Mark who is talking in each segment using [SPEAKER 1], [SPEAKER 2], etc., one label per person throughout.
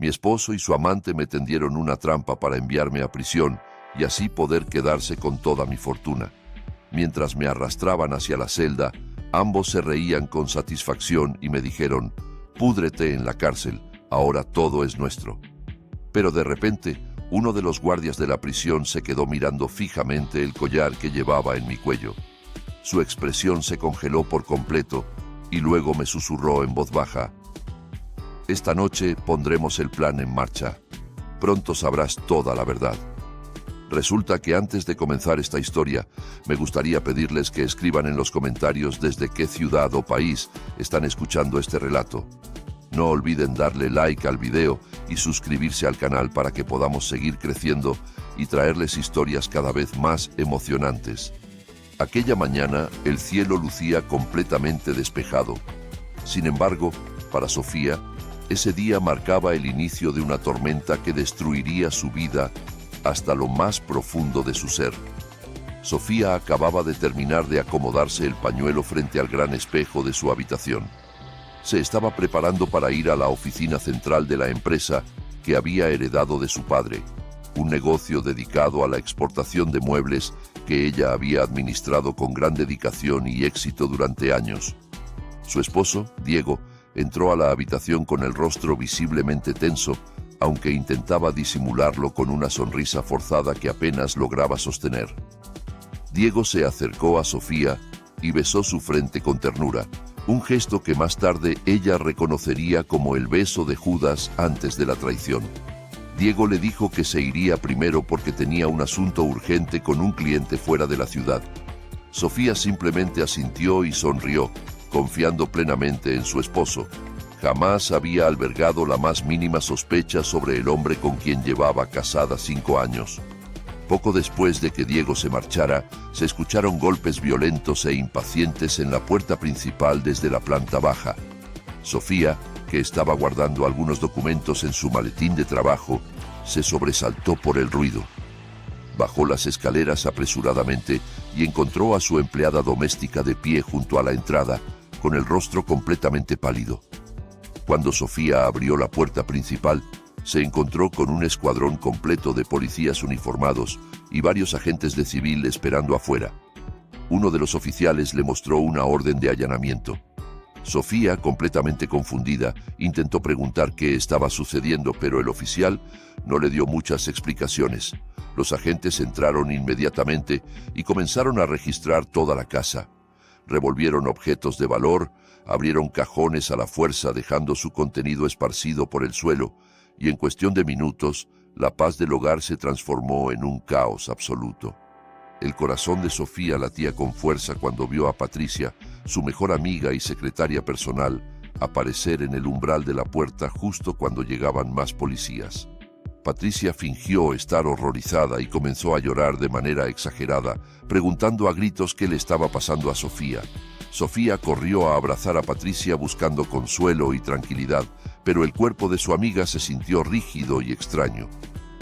[SPEAKER 1] Mi esposo y su amante me tendieron una trampa para enviarme a prisión y así poder quedarse con toda mi fortuna. Mientras me arrastraban hacia la celda, ambos se reían con satisfacción y me dijeron: «Púdrete en la cárcel, ahora todo es nuestro». Pero de repente, uno de los guardias de la prisión se quedó mirando fijamente el collar que llevaba en mi cuello. Su expresión se congeló por completo y luego me susurró en voz baja: «Esta noche pondremos el plan en marcha. Pronto sabrás toda la verdad». Resulta que antes de comenzar esta historia, me gustaría pedirles que escriban en los comentarios desde qué ciudad o país están escuchando este relato. No olviden darle like al video y suscribirse al canal para que podamos seguir creciendo y traerles historias cada vez más emocionantes. Aquella mañana, el cielo lucía completamente despejado. Sin embargo, para Sofía, ese día marcaba el inicio de una tormenta que destruiría su vida hasta lo más profundo de su ser. Sofía acababa de terminar de acomodarse el pañuelo frente al gran espejo de su habitación. Se estaba preparando para ir a la oficina central de la empresa que había heredado de su padre, un negocio dedicado a la exportación de muebles que ella había administrado con gran dedicación y éxito durante años. Su esposo, Diego, entró a la habitación con el rostro visiblemente tenso, aunque intentaba disimularlo con una sonrisa forzada que apenas lograba sostener. Diego se acercó a Sofía y besó su frente con ternura, un gesto que más tarde ella reconocería como el beso de Judas antes de la traición. Diego le dijo que se iría primero porque tenía un asunto urgente con un cliente fuera de la ciudad. Sofía simplemente asintió y sonrió, confiando plenamente en su esposo. Jamás había albergado la más mínima sospecha sobre el hombre con quien llevaba casada 5 años. Poco después de que Diego se marchara, se escucharon golpes violentos e impacientes en la puerta principal desde la planta baja. Sofía, que estaba guardando algunos documentos en su maletín de trabajo, se sobresaltó por el ruido. Bajó las escaleras apresuradamente y encontró a su empleada doméstica de pie junto a la entrada, con el rostro completamente pálido. Cuando Sofía abrió la puerta principal, se encontró con un escuadrón completo de policías uniformados y varios agentes de civil esperando afuera. Uno de los oficiales le mostró una orden de allanamiento. Sofía, completamente confundida, intentó preguntar qué estaba sucediendo, pero el oficial no le dio muchas explicaciones. Los agentes entraron inmediatamente y comenzaron a registrar toda la casa. Revolvieron objetos de valor, abrieron cajones a la fuerza dejando su contenido esparcido por el suelo, y en cuestión de minutos, la paz del hogar se transformó en un caos absoluto. El corazón de Sofía latía con fuerza cuando vio a Patricia, su mejor amiga y secretaria personal, aparecer en el umbral de la puerta justo cuando llegaban más policías. Patricia fingió estar horrorizada y comenzó a llorar de manera exagerada, preguntando a gritos qué le estaba pasando a Sofía. Sofía corrió a abrazar a Patricia buscando consuelo y tranquilidad, pero el cuerpo de su amiga se sintió rígido y extraño.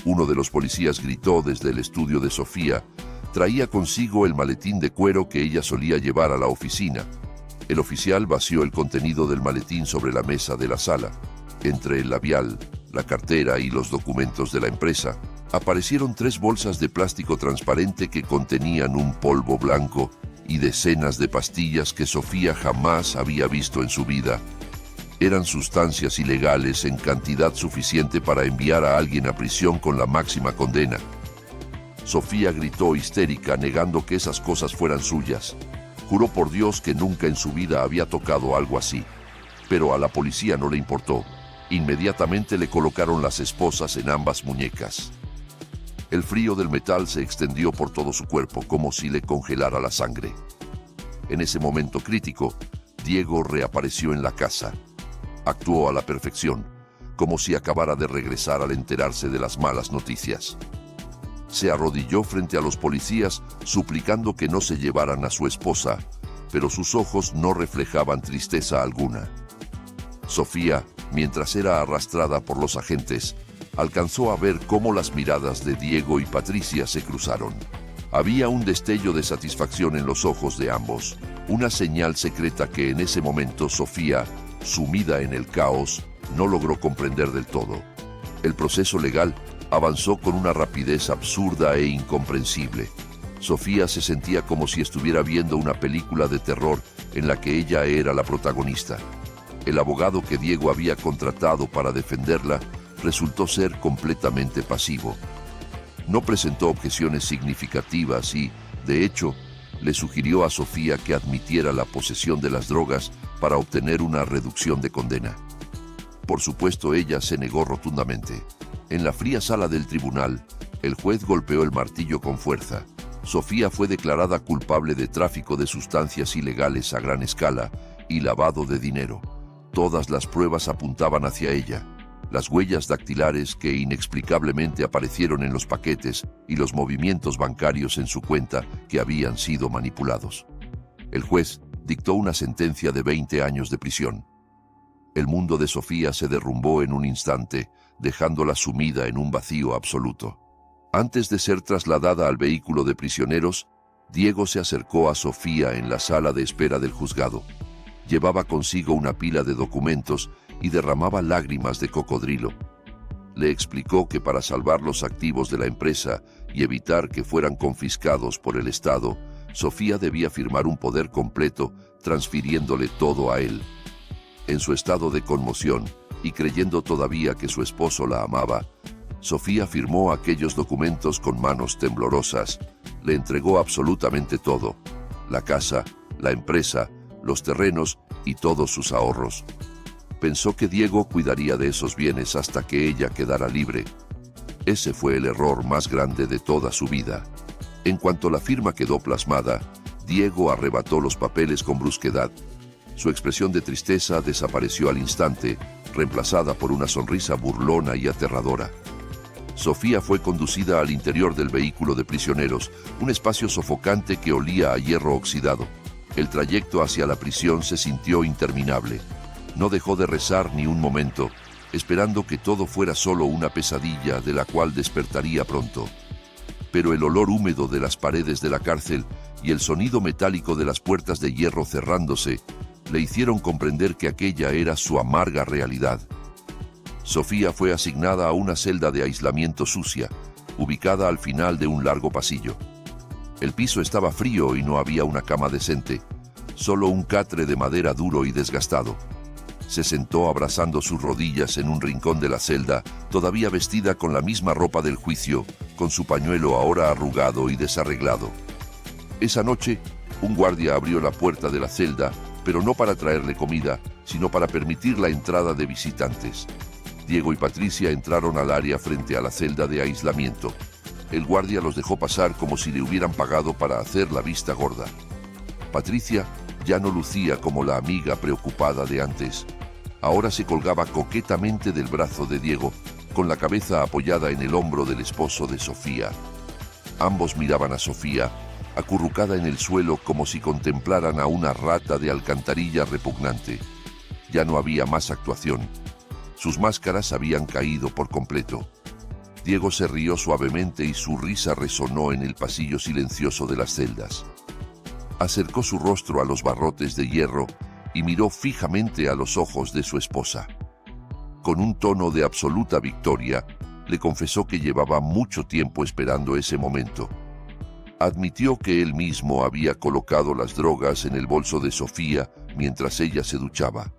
[SPEAKER 1] Uno de los policías gritó desde el estudio de Sofía. Traía consigo el maletín de cuero que ella solía llevar a la oficina. El oficial vació el contenido del maletín sobre la mesa de la sala. Entre el labial, la cartera y los documentos de la empresa, aparecieron 3 bolsas de plástico transparente que contenían un polvo blanco y decenas de pastillas que Sofía jamás había visto en su vida. Eran sustancias ilegales en cantidad suficiente para enviar a alguien a prisión con la máxima condena. Sofía gritó histérica, negando que esas cosas fueran suyas. Juró por Dios que nunca en su vida había tocado algo así. Pero a la policía no le importó. Inmediatamente le colocaron las esposas en ambas muñecas. El frío del metal se extendió por todo su cuerpo, como si le congelara la sangre. En ese momento crítico, Diego reapareció en la casa. Actuó a la perfección, como si acabara de regresar al enterarse de las malas noticias. Se arrodilló frente a los policías, suplicando que no se llevaran a su esposa, pero sus ojos no reflejaban tristeza alguna. Sofía, mientras era arrastrada por los agentes, alcanzó a ver cómo las miradas de Diego y Patricia se cruzaron. Había un destello de satisfacción en los ojos de ambos, una señal secreta que en ese momento Sofía, sumida en el caos, no logró comprender del todo. El proceso legal avanzó con una rapidez absurda e incomprensible. Sofía se sentía como si estuviera viendo una película de terror en la que ella era la protagonista. El abogado que Diego había contratado para defenderla resultó ser completamente pasivo. No presentó objeciones significativas y, de hecho, le sugirió a Sofía que admitiera la posesión de las drogas para obtener una reducción de condena. Por supuesto, ella se negó rotundamente. En la fría sala del tribunal, el juez golpeó el martillo con fuerza. Sofía fue declarada culpable de tráfico de sustancias ilegales a gran escala y lavado de dinero. Todas las pruebas apuntaban hacia ella. Las huellas dactilares que inexplicablemente aparecieron en los paquetes y los movimientos bancarios en su cuenta que habían sido manipulados. El juez dictó una sentencia de 20 años de prisión. El mundo de Sofía se derrumbó en un instante, dejándola sumida en un vacío absoluto. Antes de ser trasladada al vehículo de prisioneros, Diego se acercó a Sofía en la sala de espera del juzgado. Llevaba consigo una pila de documentos y derramaba lágrimas de cocodrilo. Le explicó que para salvar los activos de la empresa y evitar que fueran confiscados por el Estado, Sofía debía firmar un poder completo, transfiriéndole todo a él. En su estado de conmoción, y creyendo todavía que su esposo la amaba, Sofía firmó aquellos documentos con manos temblorosas. Le entregó absolutamente todo: la casa, la empresa, los terrenos y todos sus ahorros. Pensó que Diego cuidaría de esos bienes hasta que ella quedara libre. Ese fue el error más grande de toda su vida. En cuanto la firma quedó plasmada, Diego arrebató los papeles con brusquedad. Su expresión de tristeza desapareció al instante, reemplazada por una sonrisa burlona y aterradora. Sofía fue conducida al interior del vehículo de prisioneros, un espacio sofocante que olía a hierro oxidado. El trayecto hacia la prisión se sintió interminable. No dejó de rezar ni un momento, esperando que todo fuera solo una pesadilla de la cual despertaría pronto. Pero el olor húmedo de las paredes de la cárcel y el sonido metálico de las puertas de hierro cerrándose le hicieron comprender que aquella era su amarga realidad. Sofía fue asignada a una celda de aislamiento sucia, ubicada al final de un largo pasillo. El piso estaba frío y no había una cama decente, solo un catre de madera duro y desgastado. Se sentó abrazando sus rodillas en un rincón de la celda, todavía vestida con la misma ropa del juicio, con su pañuelo ahora arrugado y desarreglado. Esa noche, un guardia abrió la puerta de la celda, pero no para traerle comida, sino para permitir la entrada de visitantes. Diego y Patricia entraron al área frente a la celda de aislamiento. El guardia los dejó pasar como si le hubieran pagado para hacer la vista gorda. Patricia ya no lucía como la amiga preocupada de antes. Ahora se colgaba coquetamente del brazo de Diego, con la cabeza apoyada en el hombro del esposo de Sofía. Ambos miraban a Sofía, acurrucada en el suelo como si contemplaran a una rata de alcantarilla repugnante. Ya no había más actuación. Sus máscaras habían caído por completo. Diego se rió suavemente y su risa resonó en el pasillo silencioso de las celdas. Acercó su rostro a los barrotes de hierro y miró fijamente a los ojos de su esposa. Con un tono de absoluta victoria, le confesó que llevaba mucho tiempo esperando ese momento. Admitió que él mismo había colocado las drogas en el bolso de Sofía mientras ella se duchaba.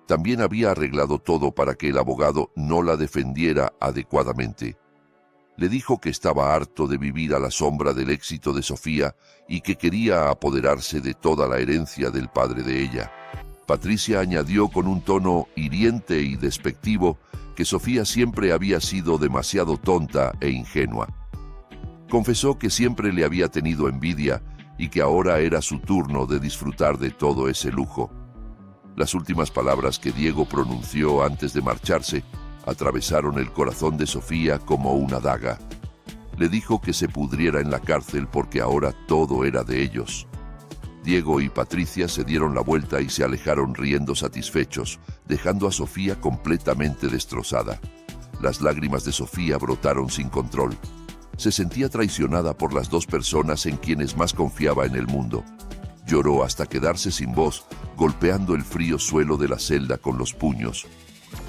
[SPEAKER 1] También había arreglado todo para que el abogado no la defendiera adecuadamente. Le dijo que estaba harto de vivir a la sombra del éxito de Sofía y que quería apoderarse de toda la herencia del padre de ella. Patricia añadió con un tono hiriente y despectivo que Sofía siempre había sido demasiado tonta e ingenua. Confesó que siempre le había tenido envidia y que ahora era su turno de disfrutar de todo ese lujo. Las últimas palabras que Diego pronunció antes de marcharse atravesaron el corazón de Sofía como una daga. Le dijo que se pudriera en la cárcel porque ahora todo era de ellos. Diego y Patricia se dieron la vuelta y se alejaron riendo satisfechos, dejando a Sofía completamente destrozada. Las lágrimas de Sofía brotaron sin control. Se sentía traicionada por las dos personas en quienes más confiaba en el mundo. Lloró hasta quedarse sin voz, golpeando el frío suelo de la celda con los puños.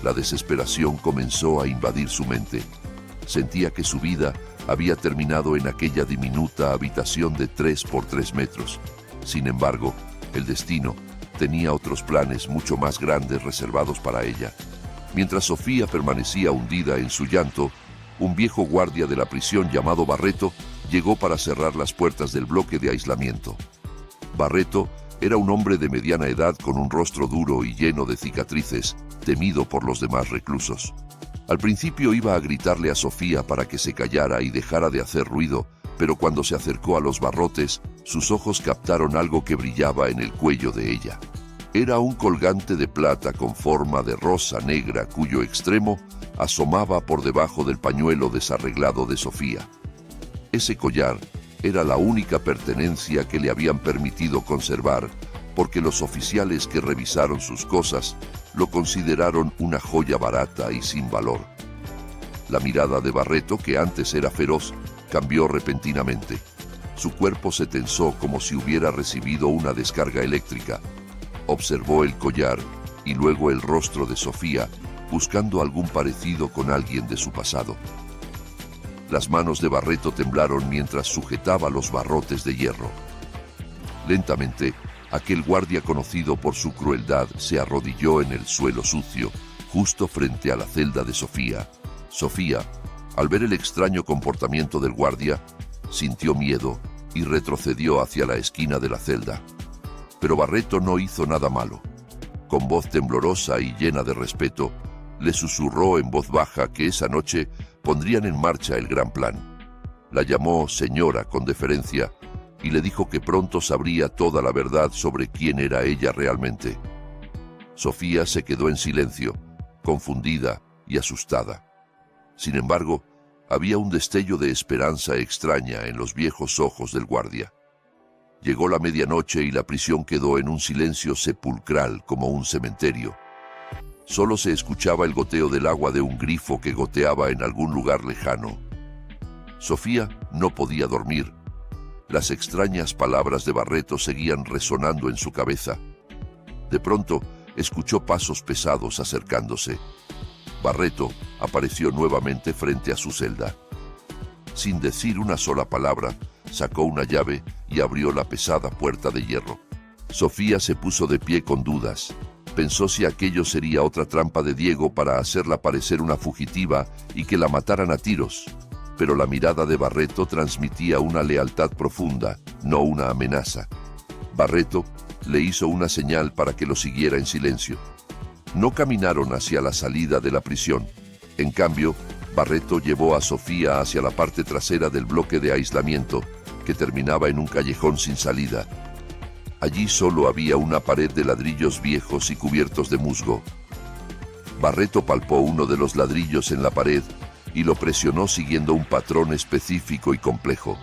[SPEAKER 1] La desesperación comenzó a invadir su mente. Sentía que su vida había terminado en aquella diminuta habitación de 3 por 3 metros. Sin embargo, el destino tenía otros planes mucho más grandes reservados para ella. Mientras Sofía permanecía hundida en su llanto, un viejo guardia de la prisión llamado Barreto llegó para cerrar las puertas del bloque de aislamiento. Barreto era un hombre de mediana edad con un rostro duro y lleno de cicatrices, temido por los demás reclusos. Al principio iba a gritarle a Sofía para que se callara y dejara de hacer ruido, pero cuando se acercó a los barrotes, sus ojos captaron algo que brillaba en el cuello de ella. Era un colgante de plata con forma de rosa negra cuyo extremo asomaba por debajo del pañuelo desarreglado de Sofía. Ese collar era la única pertenencia que le habían permitido conservar, porque los oficiales que revisaron sus cosas lo consideraron una joya barata y sin valor. La mirada de Barreto, que antes era feroz, cambió repentinamente. Su cuerpo se tensó como si hubiera recibido una descarga eléctrica. Observó el collar y luego el rostro de Sofía, buscando algún parecido con alguien de su pasado. Las manos de Barreto temblaron mientras sujetaba los barrotes de hierro. Lentamente, aquel guardia conocido por su crueldad se arrodilló en el suelo sucio, justo frente a la celda de Sofía. Sofía, al ver el extraño comportamiento del guardia, sintió miedo y retrocedió hacia la esquina de la celda. Pero Barreto no hizo nada malo. Con voz temblorosa y llena de respeto, le susurró en voz baja que esa noche pondrían en marcha el gran plan. La llamó señora con deferencia y le dijo que pronto sabría toda la verdad sobre quién era ella realmente. Sofía se quedó en silencio, confundida y asustada. Sin embargo, había un destello de esperanza extraña en los viejos ojos del guardia. Llegó la medianoche y la prisión quedó en un silencio sepulcral como un cementerio. Solo se escuchaba el goteo del agua de un grifo que goteaba en algún lugar lejano. Sofía no podía dormir. Las extrañas palabras de Barreto seguían resonando en su cabeza. De pronto, escuchó pasos pesados acercándose. Barreto apareció nuevamente frente a su celda. Sin decir una sola palabra, sacó una llave y abrió la pesada puerta de hierro. Sofía se puso de pie con dudas. Pensó si aquello sería otra trampa de Diego para hacerla parecer una fugitiva y que la mataran a tiros. Pero la mirada de Barreto transmitía una lealtad profunda, no una amenaza. Barreto le hizo una señal para que lo siguiera en silencio. No caminaron hacia la salida de la prisión. En cambio, Barreto llevó a Sofía hacia la parte trasera del bloque de aislamiento, que terminaba en un callejón sin salida. Allí solo había una pared de ladrillos viejos y cubiertos de musgo. Barreto palpó uno de los ladrillos en la pared y lo presionó siguiendo un patrón específico y complejo.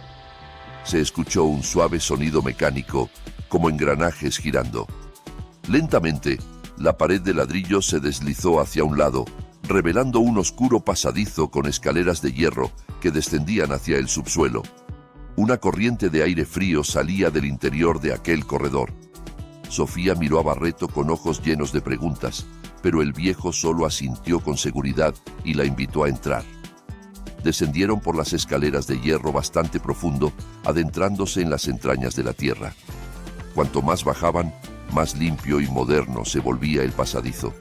[SPEAKER 1] Se escuchó un suave sonido mecánico, como engranajes girando. Lentamente, la pared de ladrillo se deslizó hacia un lado, revelando un oscuro pasadizo con escaleras de hierro que descendían hacia el subsuelo. Una corriente de aire frío salía del interior de aquel corredor. Sofía miró a Barreto con ojos llenos de preguntas, pero el viejo solo asintió con seguridad y la invitó a entrar. Descendieron por las escaleras de hierro bastante profundo, adentrándose en las entrañas de la tierra. Cuanto más bajaban, más limpio y moderno se volvía el pasadizo.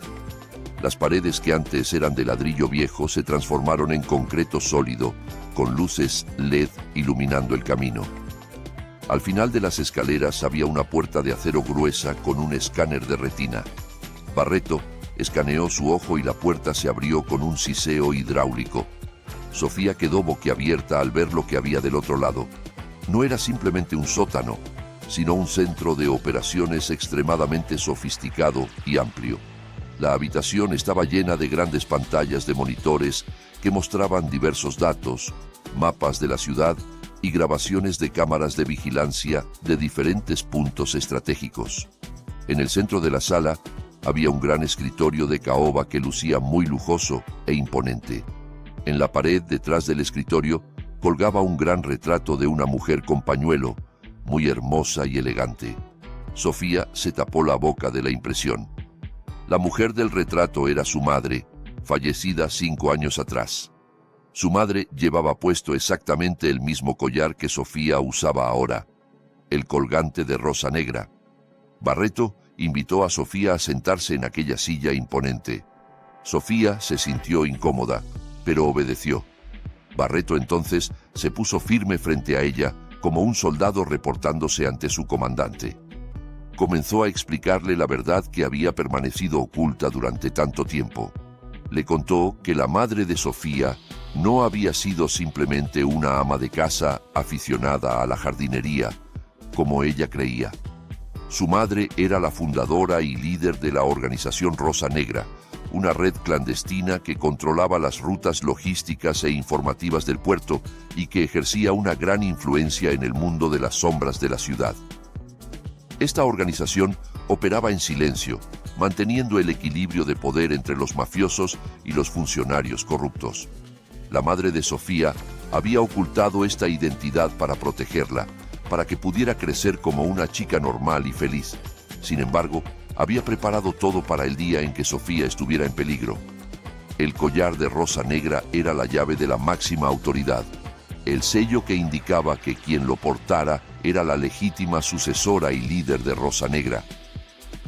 [SPEAKER 1] Las paredes que antes eran de ladrillo viejo se transformaron en concreto sólido, con luces LED iluminando el camino. Al final de las escaleras había una puerta de acero gruesa con un escáner de retina. Barreto escaneó su ojo y la puerta se abrió con un siseo hidráulico. Sofía quedó boquiabierta al ver lo que había del otro lado. No era simplemente un sótano, sino un centro de operaciones extremadamente sofisticado y amplio. La habitación estaba llena de grandes pantallas de monitores que mostraban diversos datos, mapas de la ciudad y grabaciones de cámaras de vigilancia de diferentes puntos estratégicos. En el centro de la sala había un gran escritorio de caoba que lucía muy lujoso e imponente. En la pared detrás del escritorio colgaba un gran retrato de una mujer con pañuelo, muy hermosa y elegante. Sofía se tapó la boca de la impresión. La mujer del retrato era su madre, fallecida 5 años atrás. Su madre llevaba puesto exactamente el mismo collar que Sofía usaba ahora, el colgante de rosa negra. Barreto invitó a Sofía a sentarse en aquella silla imponente. Sofía se sintió incómoda, pero obedeció. Barreto entonces se puso firme frente a ella, como un soldado reportándose ante su comandante. Comenzó a explicarle la verdad que había permanecido oculta durante tanto tiempo. Le contó que la madre de Sofía no había sido simplemente una ama de casa aficionada a la jardinería, como ella creía. Su madre era la fundadora y líder de la organización Rosa Negra, una red clandestina que controlaba las rutas logísticas e informativas del puerto y que ejercía una gran influencia en el mundo de las sombras de la ciudad. Esta organización operaba en silencio, manteniendo el equilibrio de poder entre los mafiosos y los funcionarios corruptos. La madre de Sofía había ocultado esta identidad para protegerla, para que pudiera crecer como una chica normal y feliz. Sin embargo, había preparado todo para el día en que Sofía estuviera en peligro. El collar de rosa negra era la llave de la máxima autoridad, el sello que indicaba que quien lo portara era la legítima sucesora y líder de Rosa Negra.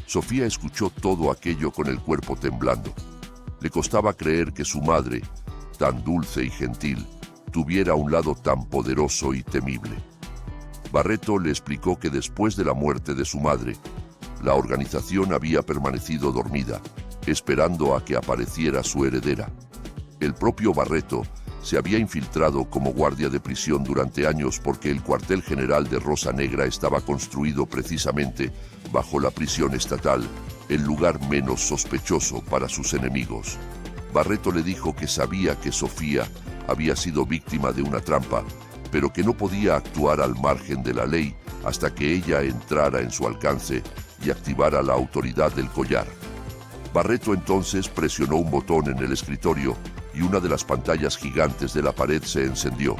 [SPEAKER 1] Sofía escuchó todo aquello con el cuerpo temblando. Le costaba creer que su madre, tan dulce y gentil, tuviera un lado tan poderoso y temible. Barreto le explicó que después de la muerte de su madre, la organización había permanecido dormida, esperando a que apareciera su heredera. El propio Barreto se había infiltrado como guardia de prisión durante años porque el cuartel general de Rosa Negra estaba construido precisamente bajo la prisión estatal, el lugar menos sospechoso para sus enemigos. Barreto le dijo que sabía que Sofía había sido víctima de una trampa, pero que no podía actuar al margen de la ley hasta que ella entrara en su alcance y activara la autoridad del collar. Barreto entonces presionó un botón en el escritorio y una de las pantallas gigantes de la pared se encendió.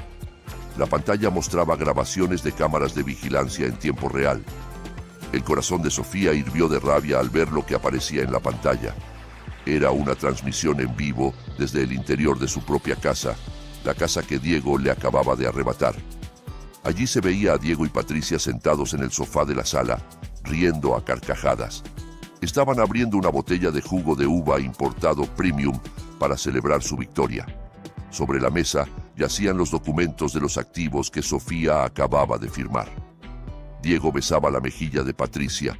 [SPEAKER 1] La pantalla mostraba grabaciones de cámaras de vigilancia en tiempo real. El corazón de Sofía hirvió de rabia al ver lo que aparecía en la pantalla. Era una transmisión en vivo desde el interior de su propia casa, la casa que Diego le acababa de arrebatar. Allí se veía a Diego y Patricia sentados en el sofá de la sala, riendo a carcajadas. Estaban abriendo una botella de jugo de uva importado premium para celebrar su victoria. Sobre la mesa yacían los documentos de los activos que Sofía acababa de firmar. Diego besaba la mejilla de Patricia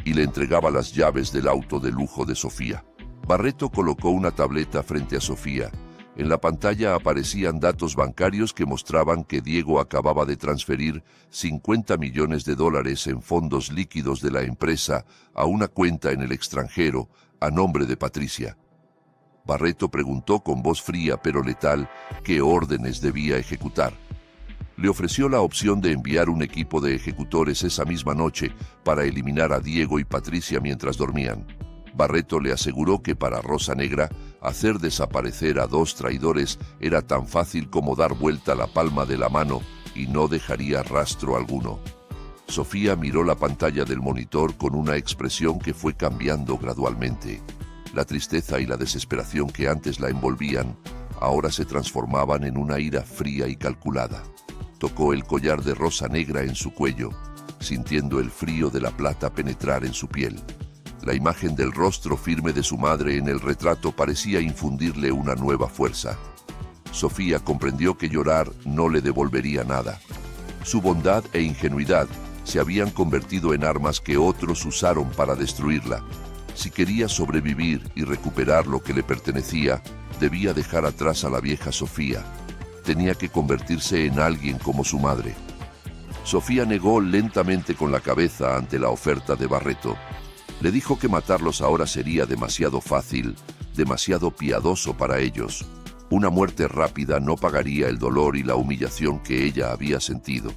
[SPEAKER 1] y le entregaba las llaves del auto de lujo de Sofía. Barreto colocó una tableta frente a Sofía. En la pantalla aparecían datos bancarios que mostraban que Diego acababa de transferir $50 millones en fondos líquidos de la empresa a una cuenta en el extranjero a nombre de Patricia. Barreto preguntó con voz fría pero letal qué órdenes debía ejecutar. Le ofreció la opción de enviar un equipo de ejecutores esa misma noche para eliminar a Diego y Patricia mientras dormían. Barreto le aseguró que para Rosa Negra, hacer desaparecer a 2 traidores era tan fácil como dar vuelta la palma de la mano y no dejaría rastro alguno. Sofía miró la pantalla del monitor con una expresión que fue cambiando gradualmente. La tristeza y la desesperación que antes la envolvían, ahora se transformaban en una ira fría y calculada. Tocó el collar de Rosa Negra en su cuello, sintiendo el frío de la plata penetrar en su piel. La imagen del rostro firme de su madre en el retrato parecía infundirle una nueva fuerza. Sofía comprendió que llorar no le devolvería nada. Su bondad e ingenuidad se habían convertido en armas que otros usaron para destruirla. Si quería sobrevivir y recuperar lo que le pertenecía, debía dejar atrás a la vieja Sofía. Tenía que convertirse en alguien como su madre. Sofía negó lentamente con la cabeza ante la oferta de Barreto. Le dijo que matarlos ahora sería demasiado fácil, demasiado piadoso para ellos. Una muerte rápida no pagaría el dolor y la humillación que ella había sentido.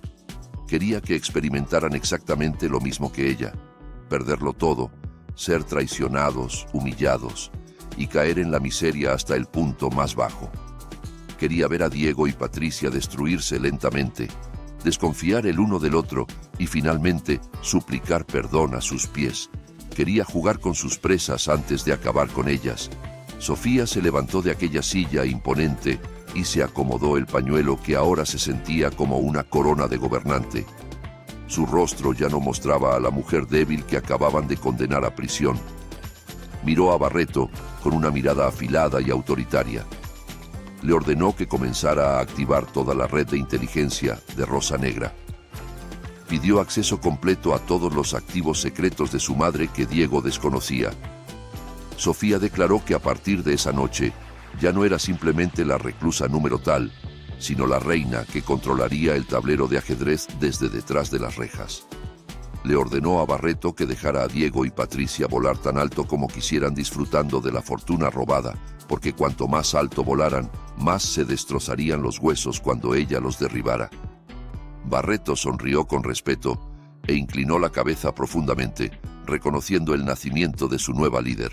[SPEAKER 1] Quería que experimentaran exactamente lo mismo que ella, perderlo todo, ser traicionados, humillados y caer en la miseria hasta el punto más bajo. Quería ver a Diego y Patricia destruirse lentamente, desconfiar el uno del otro y finalmente suplicar perdón a sus pies. Quería jugar con sus presas antes de acabar con ellas. Sofía se levantó de aquella silla imponente y se acomodó el pañuelo que ahora se sentía como una corona de gobernante. Su rostro ya no mostraba a la mujer débil que acababan de condenar a prisión. Miró a Barreto con una mirada afilada y autoritaria. Le ordenó que comenzara a activar toda la red de inteligencia de Rosa Negra. Pidió acceso completo a todos los activos secretos de su madre que Diego desconocía. Sofía declaró que a partir de esa noche ya no era simplemente la reclusa número tal, sino la reina que controlaría el tablero de ajedrez desde detrás de las rejas. Le ordenó a Barreto que dejara a Diego y Patricia volar tan alto como quisieran disfrutando de la fortuna robada, porque cuanto más alto volaran, más se destrozarían los huesos cuando ella los derribara. Barreto sonrió con respeto e inclinó la cabeza profundamente, reconociendo el nacimiento de su nueva líder.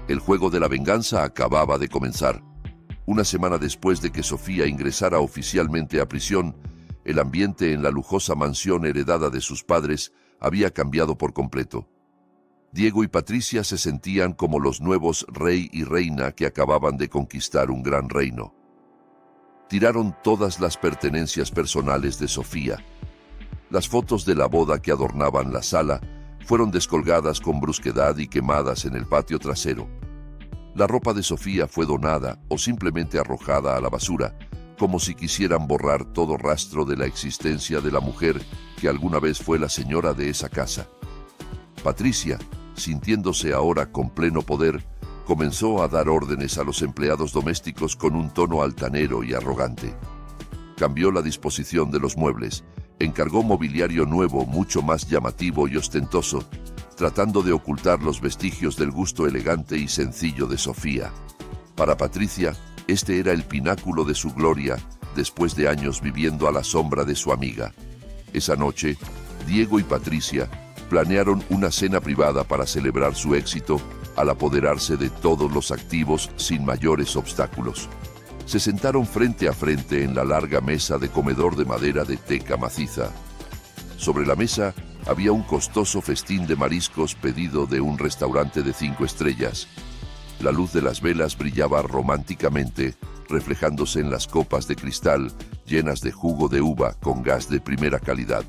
[SPEAKER 1] El juego de la venganza acababa de comenzar. Una semana después de que Sofía ingresara oficialmente a prisión, el ambiente en la lujosa mansión heredada de sus padres había cambiado por completo. Diego y Patricia se sentían como los nuevos rey y reina que acababan de conquistar un gran reino. Tiraron todas las pertenencias personales de Sofía. Las fotos de la boda que adornaban la sala fueron descolgadas con brusquedad y quemadas en el patio trasero. La ropa de Sofía fue donada o simplemente arrojada a la basura, como si quisieran borrar todo rastro de la existencia de la mujer que alguna vez fue la señora de esa casa. Patricia, sintiéndose ahora con pleno poder, comenzó a dar órdenes a los empleados domésticos con un tono altanero y arrogante. Cambió la disposición de los muebles, encargó mobiliario nuevo mucho más llamativo y ostentoso, tratando de ocultar los vestigios del gusto elegante y sencillo de Sofía. Para Patricia, este era el pináculo de su gloria, después de años viviendo a la sombra de su amiga. Esa noche, Diego y Patricia planearon una cena privada para celebrar su éxito al apoderarse de todos los activos sin mayores obstáculos. Se sentaron frente a frente en la larga mesa de comedor de madera de teca maciza. Sobre la mesa había un costoso festín de mariscos pedido de un restaurante de 5 estrellas. La luz de las velas brillaba románticamente, reflejándose en las copas de cristal llenas de jugo de uva con gas de primera calidad.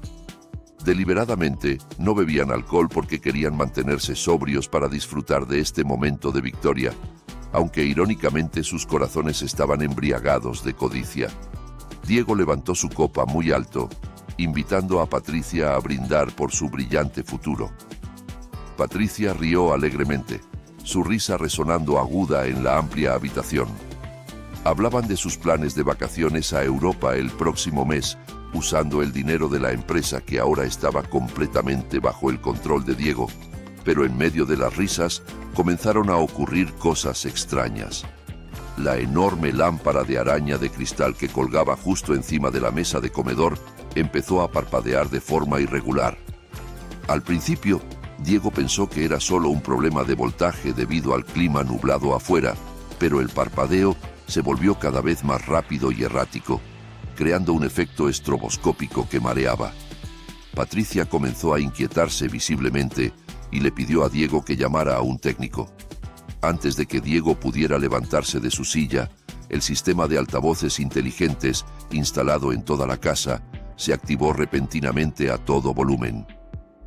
[SPEAKER 1] Deliberadamente, no bebían alcohol porque querían mantenerse sobrios para disfrutar de este momento de victoria, aunque irónicamente sus corazones estaban embriagados de codicia. Diego levantó su copa muy alto, invitando a Patricia a brindar por su brillante futuro. Patricia rió alegremente, su risa resonando aguda en la amplia habitación. Hablaban de sus planes de vacaciones a Europa el próximo mes, usando el dinero de la empresa que ahora estaba completamente bajo el control de Diego, pero en medio de las risas comenzaron a ocurrir cosas extrañas. La enorme lámpara de araña de cristal que colgaba justo encima de la mesa de comedor empezó a parpadear de forma irregular. Al principio, Diego pensó que era solo un problema de voltaje debido al clima nublado afuera, pero el parpadeo se volvió cada vez más rápido y errático, creando un efecto estroboscópico que mareaba. Patricia comenzó a inquietarse visiblemente y le pidió a Diego que llamara a un técnico. Antes de que Diego pudiera levantarse de su silla, el sistema de altavoces inteligentes instalado en toda la casa se activó repentinamente a todo volumen.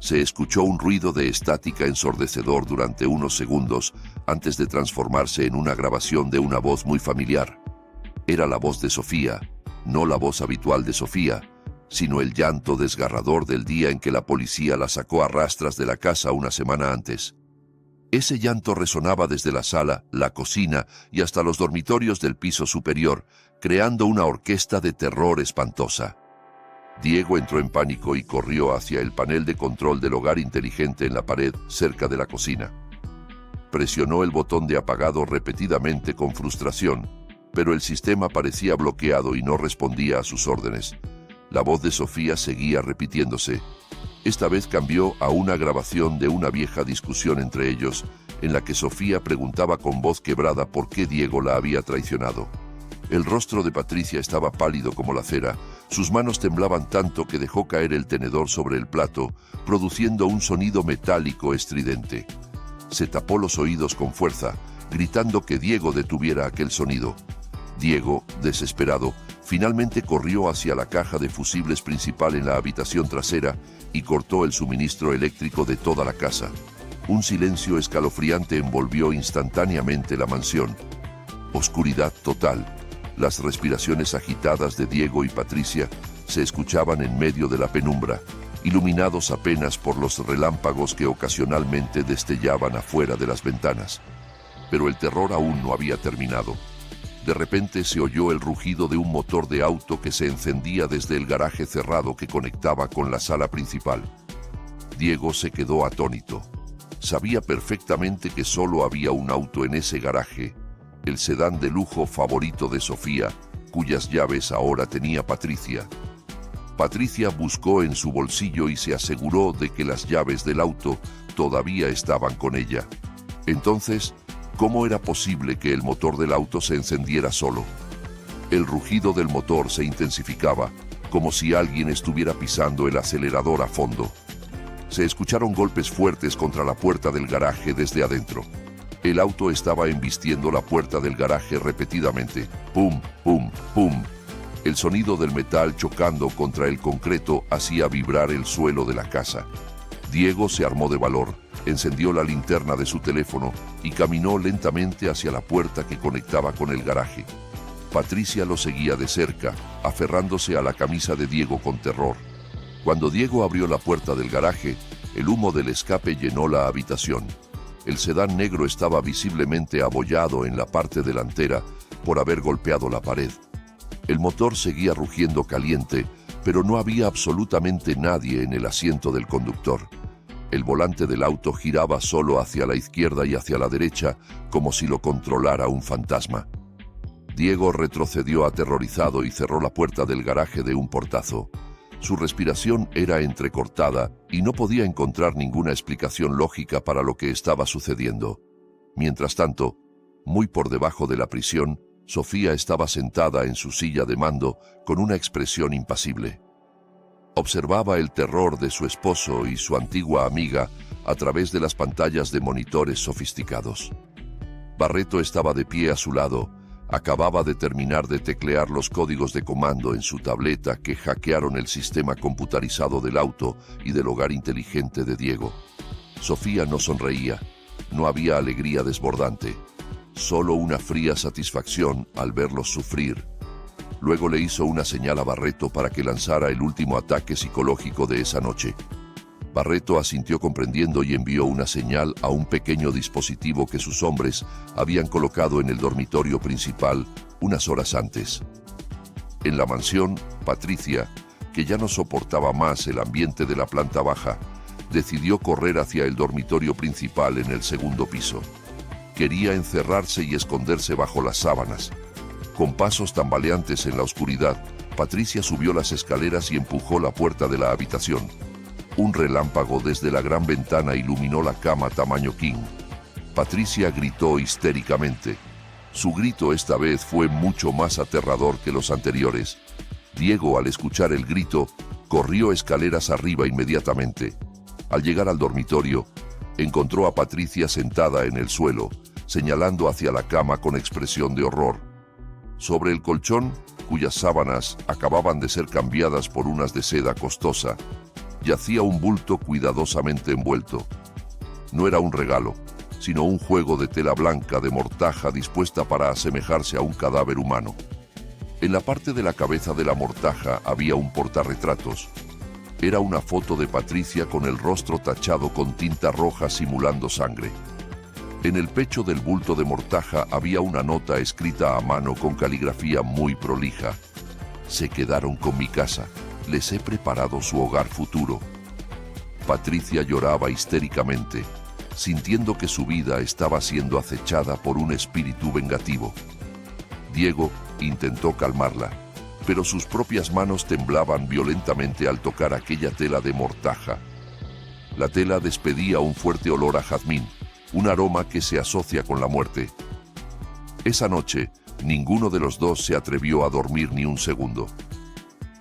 [SPEAKER 1] Se escuchó un ruido de estática ensordecedor durante unos segundos antes de transformarse en una grabación de una voz muy familiar. Era la voz de Sofía, no la voz habitual de Sofía, sino el llanto desgarrador del día en que la policía la sacó a rastras de la casa una semana antes. Ese llanto resonaba desde la sala, la cocina y hasta los dormitorios del piso superior, creando una orquesta de terror espantosa. Diego entró en pánico y corrió hacia el panel de control del hogar inteligente en la pared cerca de la cocina. Presionó el botón de apagado repetidamente con frustración, pero el sistema parecía bloqueado y no respondía a sus órdenes. La voz de Sofía seguía repitiéndose. Esta vez cambió a una grabación de una vieja discusión entre ellos, en la que Sofía preguntaba con voz quebrada por qué Diego la había traicionado. El rostro de Patricia estaba pálido como la cera, Sus manos temblaban tanto que dejó caer el tenedor sobre el plato, produciendo un sonido metálico estridente. Se tapó los oídos con fuerza, gritando que Diego detuviera aquel sonido. Diego, desesperado, finalmente corrió hacia la caja de fusibles principal en la habitación trasera y cortó el suministro eléctrico de toda la casa. Un silencio escalofriante envolvió instantáneamente la mansión. Oscuridad total. Las respiraciones agitadas de Diego y Patricia se escuchaban en medio de la penumbra, iluminados apenas por los relámpagos que ocasionalmente destellaban afuera de las ventanas. Pero el terror aún no había terminado. De repente se oyó el rugido de un motor de auto que se encendía desde el garaje cerrado que conectaba con la sala principal. Diego se quedó atónito. Sabía perfectamente que solo había un auto en ese garaje, el sedán de lujo favorito de Sofía, cuyas llaves ahora tenía Patricia. Patricia buscó en su bolsillo y se aseguró de que las llaves del auto todavía estaban con ella. Entonces, ¿cómo era posible que el motor del auto se encendiera solo? El rugido del motor se intensificaba, como si alguien estuviera pisando el acelerador a fondo. Se escucharon golpes fuertes contra la puerta del garaje desde adentro. El auto estaba embistiendo la puerta del garaje repetidamente. ¡Pum, pum, pum! El sonido del metal chocando contra el concreto hacía vibrar el suelo de la casa. Diego se armó de valor, encendió la linterna de su teléfono y caminó lentamente hacia la puerta que conectaba con el garaje. Patricia lo seguía de cerca, aferrándose a la camisa de Diego con terror. Cuando Diego abrió la puerta del garaje, el humo del escape llenó la habitación. El sedán negro estaba visiblemente abollado en la parte delantera por haber golpeado la pared. El motor seguía rugiendo caliente, pero no había absolutamente nadie en el asiento del conductor. El volante del auto giraba solo hacia la izquierda y hacia la derecha, como si lo controlara un fantasma. Diego retrocedió aterrorizado y cerró la puerta del garaje de un portazo. Su respiración era entrecortada y no podía encontrar ninguna explicación lógica para lo que estaba sucediendo. Mientras tanto, muy por debajo de la prisión, Sofía estaba sentada en su silla de mando con una expresión impasible. Observaba el terror de su esposo y su antigua amiga a través de las pantallas de monitores sofisticados. Barreto estaba de pie a su lado. Acababa de terminar de teclear los códigos de comando en su tableta que hackearon el sistema computarizado del auto y del hogar inteligente de Diego. Sofía no sonreía, no había alegría desbordante, solo una fría satisfacción al verlos sufrir. Luego le hizo una señal a Barreto para que lanzara el último ataque psicológico de esa noche. Barreto asintió comprendiendo y envió una señal a un pequeño dispositivo que sus hombres habían colocado en el dormitorio principal unas horas antes. En la mansión, Patricia, que ya no soportaba más el ambiente de la planta baja, decidió correr hacia el dormitorio principal en el segundo piso. Quería encerrarse y esconderse bajo las sábanas. Con pasos tambaleantes en la oscuridad, Patricia subió las escaleras y empujó la puerta de la habitación. Un relámpago desde la gran ventana iluminó la cama tamaño king. Patricia gritó histéricamente. Su grito esta vez fue mucho más aterrador que los anteriores. Diego, al escuchar el grito, corrió escaleras arriba inmediatamente. Al llegar al dormitorio, encontró a Patricia sentada en el suelo, señalando hacia la cama con expresión de horror. Sobre el colchón, cuyas sábanas acababan de ser cambiadas por unas de seda costosa, yacía un bulto cuidadosamente envuelto. No era un regalo, sino un juego de tela blanca de mortaja dispuesta para asemejarse a un cadáver humano. En la parte de la cabeza de la mortaja había un portarretratos. Era una foto de Patricia con el rostro tachado con tinta roja simulando sangre. En el pecho del bulto de mortaja había una nota escrita a mano con caligrafía muy prolija. Se quedaron con mi casa. Les he preparado su hogar futuro. Patricia lloraba histéricamente, sintiendo que su vida estaba siendo acechada por un espíritu vengativo. Diego intentó calmarla, pero sus propias manos temblaban violentamente al tocar aquella tela de mortaja. La tela despedía un fuerte olor a jazmín, un aroma que se asocia con la muerte. Esa noche, ninguno de los dos se atrevió a dormir ni un segundo.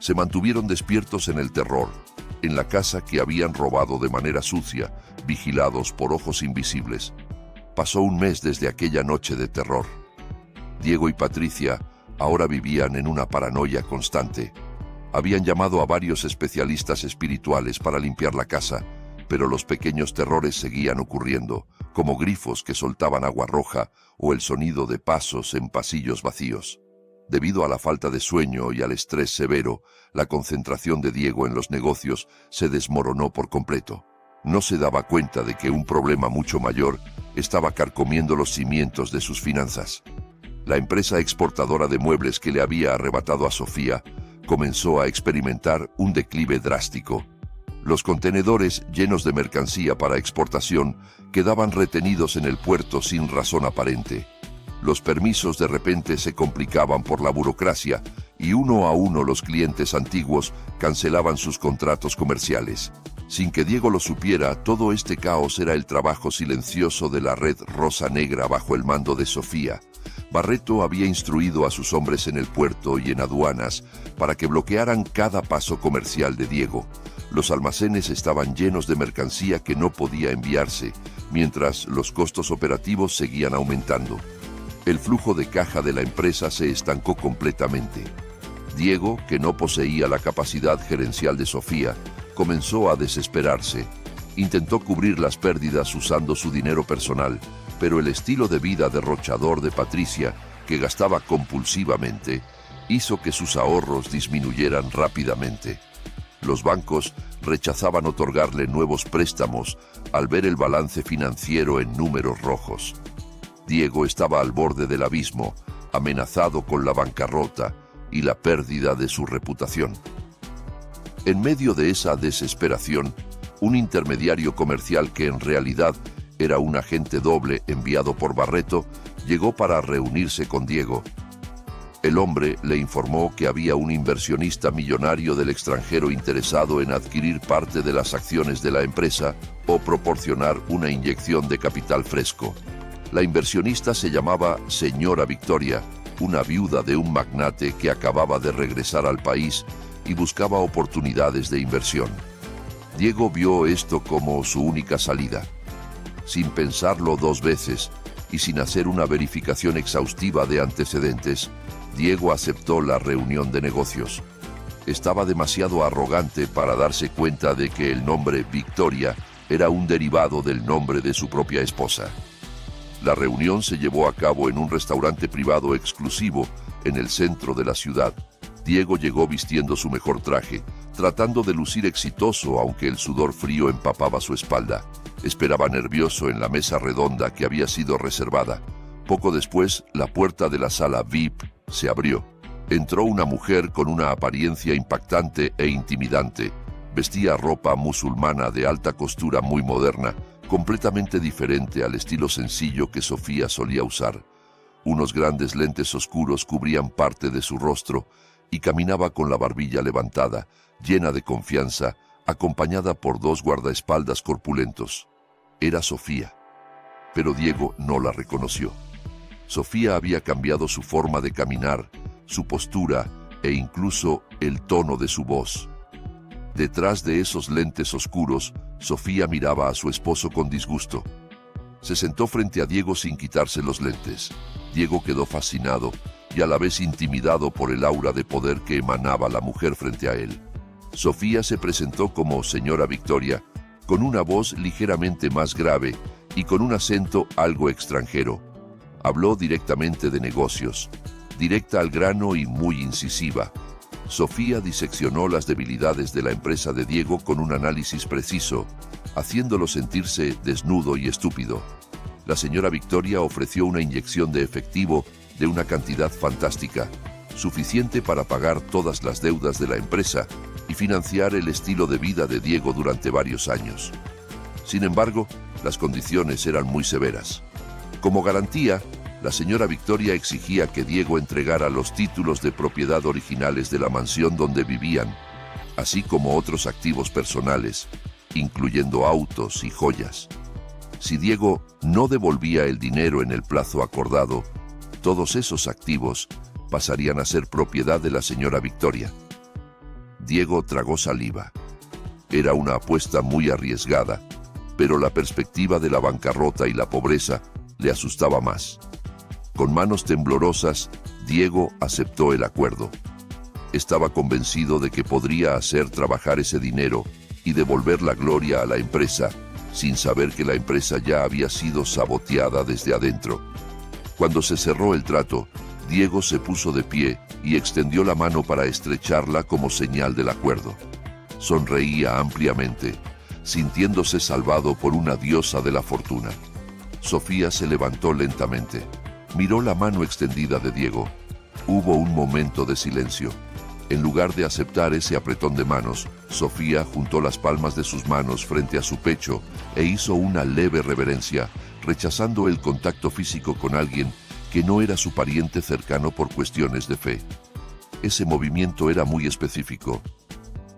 [SPEAKER 1] Se mantuvieron despiertos en el terror, en la casa que habían robado de manera sucia, vigilados por ojos invisibles. Pasó un mes desde aquella noche de terror. Diego y Patricia ahora vivían en una paranoia constante. Habían llamado a varios especialistas espirituales para limpiar la casa, pero los pequeños terrores seguían ocurriendo, como grifos que soltaban agua roja o el sonido de pasos en pasillos vacíos. Debido a la falta de sueño y al estrés severo, la concentración de Diego en los negocios se desmoronó por completo. No se daba cuenta de que un problema mucho mayor estaba carcomiendo los cimientos de sus finanzas. La empresa exportadora de muebles que le había arrebatado a Sofía comenzó a experimentar un declive drástico. Los contenedores llenos de mercancía para exportación quedaban retenidos en el puerto sin razón aparente. Los permisos de repente se complicaban por la burocracia y uno a uno los clientes antiguos cancelaban sus contratos comerciales. Sin que Diego lo supiera, todo este caos era el trabajo silencioso de la red Rosa Negra bajo el mando de Sofía. Barreto había instruido a sus hombres en el puerto y en aduanas para que bloquearan cada paso comercial de Diego. Los almacenes estaban llenos de mercancía que no podía enviarse, mientras los costos operativos seguían aumentando. El flujo de caja de la empresa se estancó completamente. Diego, que no poseía la capacidad gerencial de Sofía, comenzó a desesperarse. Intentó cubrir las pérdidas usando su dinero personal, pero el estilo de vida derrochador de Patricia, que gastaba compulsivamente, hizo que sus ahorros disminuyeran rápidamente. Los bancos rechazaban otorgarle nuevos préstamos al ver el balance financiero en números rojos. Diego estaba al borde del abismo, amenazado con la bancarrota y la pérdida de su reputación. En medio de esa desesperación, un intermediario comercial que en realidad era un agente doble enviado por Barreto, llegó para reunirse con Diego. El hombre le informó que había un inversionista millonario del extranjero interesado en adquirir parte de las acciones de la empresa o proporcionar una inyección de capital fresco. La inversionista se llamaba Señora Victoria, una viuda de un magnate que acababa de regresar al país y buscaba oportunidades de inversión. Diego vio esto como su única salida. Sin pensarlo dos veces y sin hacer una verificación exhaustiva de antecedentes, Diego aceptó la reunión de negocios. Estaba demasiado arrogante para darse cuenta de que el nombre Victoria era un derivado del nombre de su propia esposa. La reunión se llevó a cabo en un restaurante privado exclusivo en el centro de la ciudad. Diego llegó vistiendo su mejor traje, tratando de lucir exitoso aunque el sudor frío empapaba su espalda. Esperaba nervioso en la mesa redonda que había sido reservada. Poco después, la puerta de la sala VIP se abrió. Entró una mujer con una apariencia impactante e intimidante. Vestía ropa musulmana de alta costura muy moderna, completamente diferente al estilo sencillo que Sofía solía usar. Unos grandes lentes oscuros cubrían parte de su rostro y caminaba con la barbilla levantada, llena de confianza, acompañada por dos guardaespaldas corpulentos. Era Sofía, pero Diego no la reconoció. Sofía había cambiado su forma de caminar, su postura e incluso el tono de su voz. Detrás de esos lentes oscuros, Sofía miraba a su esposo con disgusto. Se sentó frente a Diego sin quitarse los lentes. Diego quedó fascinado y a la vez intimidado por el aura de poder que emanaba la mujer frente a él. Sofía se presentó como Señora Victoria, con una voz ligeramente más grave y con un acento algo extranjero. Habló directamente de negocios, directa al grano y muy incisiva. Sofía diseccionó las debilidades de la empresa de Diego con un análisis preciso, haciéndolo sentirse desnudo y estúpido. La señora Victoria ofreció una inyección de efectivo de una cantidad fantástica, suficiente para pagar todas las deudas de la empresa y financiar el estilo de vida de Diego durante varios años. Sin embargo, las condiciones eran muy severas. Como garantía, la señora Victoria exigía que Diego entregara los títulos de propiedad originales de la mansión donde vivían, así como otros activos personales, incluyendo autos y joyas. Si Diego no devolvía el dinero en el plazo acordado, todos esos activos pasarían a ser propiedad de la señora Victoria. Diego tragó saliva. Era una apuesta muy arriesgada, pero la perspectiva de la bancarrota y la pobreza le asustaba más. Con manos temblorosas, Diego aceptó el acuerdo. Estaba convencido de que podría hacer trabajar ese dinero y devolver la gloria a la empresa, sin saber que la empresa ya había sido saboteada desde adentro. Cuando se cerró el trato, Diego se puso de pie y extendió la mano para estrecharla como señal del acuerdo. Sonreía ampliamente, sintiéndose salvado por una diosa de la fortuna. Sofía se levantó lentamente. Miró la mano extendida de Diego. Hubo un momento de silencio. En lugar de aceptar ese apretón de manos, Sofía juntó las palmas de sus manos frente a su pecho e hizo una leve reverencia, rechazando el contacto físico con alguien que no era su pariente cercano por cuestiones de fe. Ese movimiento era muy específico.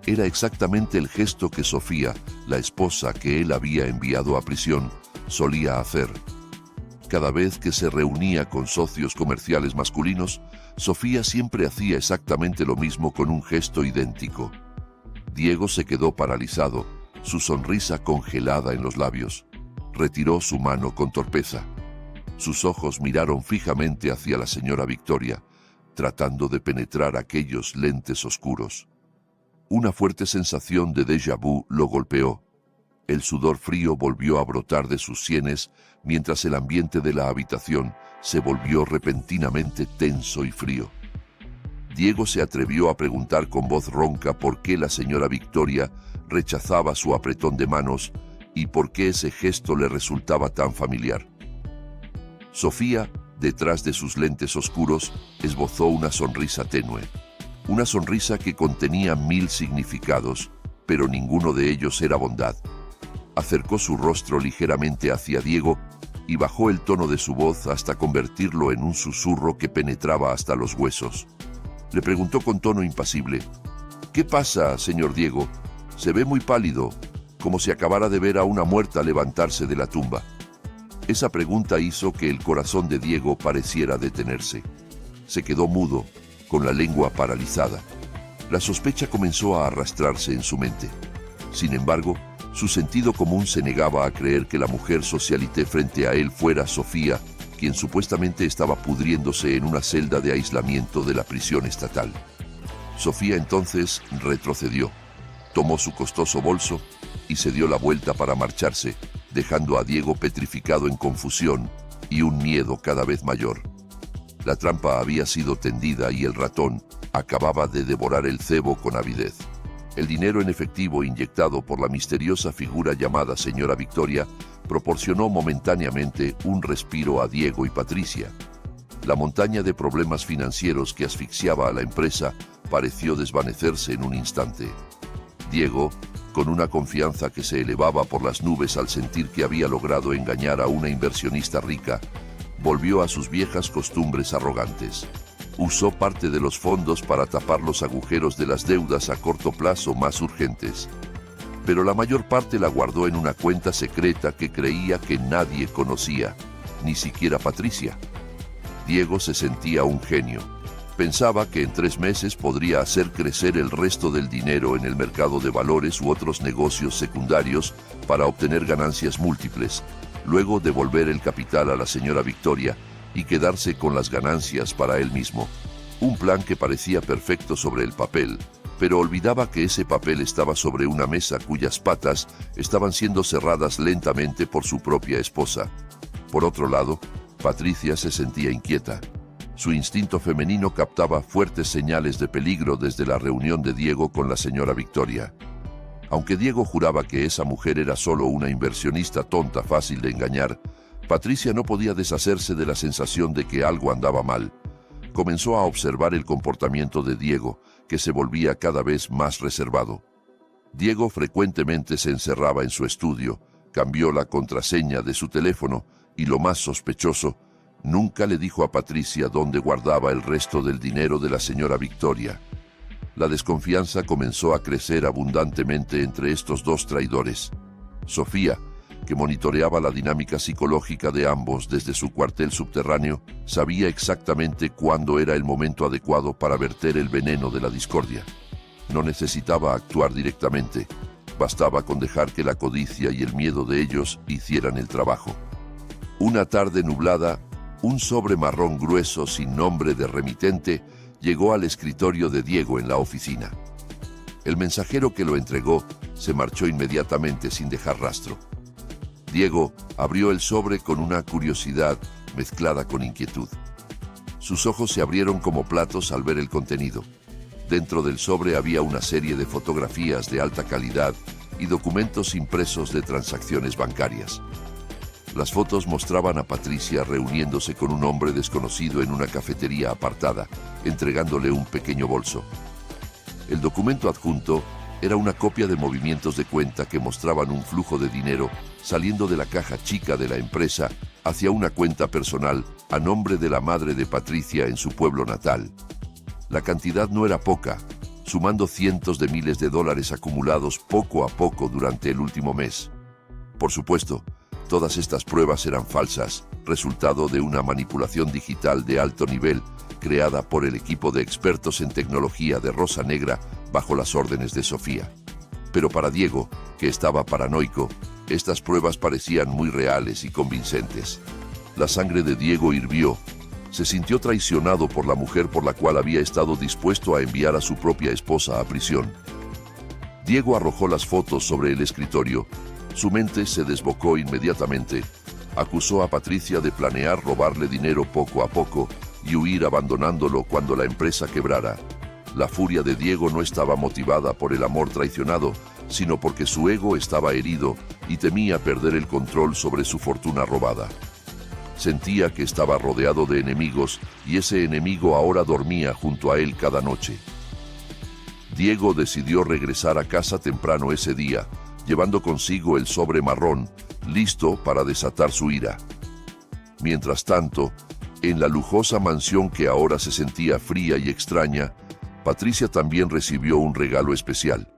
[SPEAKER 1] Era exactamente el gesto que Sofía, la esposa que él había enviado a prisión, solía hacer. Cada vez que se reunía con socios comerciales masculinos, Sofía siempre hacía exactamente lo mismo con un gesto idéntico. Diego se quedó paralizado, su sonrisa congelada en los labios. Retiró su mano con torpeza. Sus ojos miraron fijamente hacia la señora Victoria, tratando de penetrar aquellos lentes oscuros. Una fuerte sensación de déjà vu lo golpeó. El sudor frío volvió a brotar de sus sienes mientras el ambiente de la habitación se volvió repentinamente tenso y frío. Diego se atrevió a preguntar con voz ronca por qué la señora Victoria rechazaba su apretón de manos y por qué ese gesto le resultaba tan familiar. Sofía, detrás de sus lentes oscuros, esbozó una sonrisa tenue. Una sonrisa que contenía 1000 significados, pero ninguno de ellos era bondad. Acercó su rostro ligeramente hacia Diego y bajó el tono de su voz hasta convertirlo en un susurro que penetraba hasta los huesos. Le preguntó con tono impasible: «¿Qué pasa, señor Diego? Se ve muy pálido, como si acabara de ver a una muerta levantarse de la tumba». Esa pregunta hizo que el corazón de Diego pareciera detenerse. Se quedó mudo, con la lengua paralizada. La sospecha comenzó a arrastrarse en su mente. Sin embargo, su sentido común se negaba a creer que la mujer socialité frente a él fuera Sofía, quien supuestamente estaba pudriéndose en una celda de aislamiento de la prisión estatal. Sofía entonces retrocedió, tomó su costoso bolso y se dio la vuelta para marcharse, dejando a Diego petrificado en confusión y un miedo cada vez mayor. La trampa había sido tendida y el ratón acababa de devorar el cebo con avidez. El dinero en efectivo inyectado por la misteriosa figura llamada señora Victoria proporcionó momentáneamente un respiro a Diego y Patricia. La montaña de problemas financieros que asfixiaba a la empresa pareció desvanecerse en un instante. Diego, con una confianza que se elevaba por las nubes al sentir que había logrado engañar a una inversionista rica, volvió a sus viejas costumbres arrogantes. Usó parte de los fondos para tapar los agujeros de las deudas a corto plazo más urgentes. Pero la mayor parte la guardó en una cuenta secreta que creía que nadie conocía, ni siquiera Patricia. Diego se sentía un genio. Pensaba que en 3 meses podría hacer crecer el resto del dinero en el mercado de valores u otros negocios secundarios para obtener ganancias múltiples, luego devolver el capital a la señora Victoria y quedarse con las ganancias para él mismo. Un plan que parecía perfecto sobre el papel, pero olvidaba que ese papel estaba sobre una mesa cuyas patas estaban siendo cerradas lentamente por su propia esposa. Por otro lado, Patricia se sentía inquieta. Su instinto femenino captaba fuertes señales de peligro desde la reunión de Diego con la señora Victoria. Aunque Diego juraba que esa mujer era solo una inversionista tonta fácil de engañar, Patricia no podía deshacerse de la sensación de que algo andaba mal. Comenzó a observar el comportamiento de Diego, que se volvía cada vez más reservado. Diego frecuentemente se encerraba en su estudio, cambió la contraseña de su teléfono y, lo más sospechoso, nunca le dijo a Patricia dónde guardaba el resto del dinero de la señora Victoria. La desconfianza comenzó a crecer abundantemente entre estos dos traidores. Sofía, que monitoreaba la dinámica psicológica de ambos desde su cuartel subterráneo, sabía exactamente cuándo era el momento adecuado para verter el veneno de la discordia. No necesitaba actuar directamente. Bastaba con dejar que la codicia y el miedo de ellos hicieran el trabajo. Una tarde nublada, un sobre marrón grueso sin nombre de remitente llegó al escritorio de Diego en la oficina. El mensajero que lo entregó se marchó inmediatamente sin dejar rastro. Diego abrió el sobre con una curiosidad mezclada con inquietud. Sus ojos se abrieron como platos al ver el contenido. Dentro del sobre había una serie de fotografías de alta calidad y documentos impresos de transacciones bancarias. Las fotos mostraban a Patricia reuniéndose con un hombre desconocido en una cafetería apartada, entregándole un pequeño bolso. El documento adjunto era una copia de movimientos de cuenta que mostraban un flujo de dinero saliendo de la caja chica de la empresa hacia una cuenta personal a nombre de la madre de Patricia en su pueblo natal. La cantidad no era poca, sumando cientos de miles de dólares acumulados poco a poco durante el último mes. Por supuesto, todas estas pruebas eran falsas, resultado de una manipulación digital de alto nivel creada por el equipo de expertos en tecnología de Rosa Negra bajo las órdenes de Sofía. Pero para Diego, que estaba paranoico, estas pruebas parecían muy reales y convincentes. La sangre de Diego hirvió. Se sintió traicionado por la mujer por la cual había estado dispuesto a enviar a su propia esposa a prisión. Diego arrojó las fotos sobre el escritorio. Su mente se desbocó inmediatamente. Acusó a Patricia de planear robarle dinero poco a poco y huir abandonándolo cuando la empresa quebrara. La furia de Diego no estaba motivada por el amor traicionado, sino porque su ego estaba herido y temía perder el control sobre su fortuna robada. Sentía que estaba rodeado de enemigos y ese enemigo ahora dormía junto a él cada noche. Diego decidió regresar a casa temprano ese día, llevando consigo el sobre marrón, listo para desatar su ira. Mientras tanto, en la lujosa mansión que ahora se sentía fría y extraña, Patricia también recibió un regalo especial.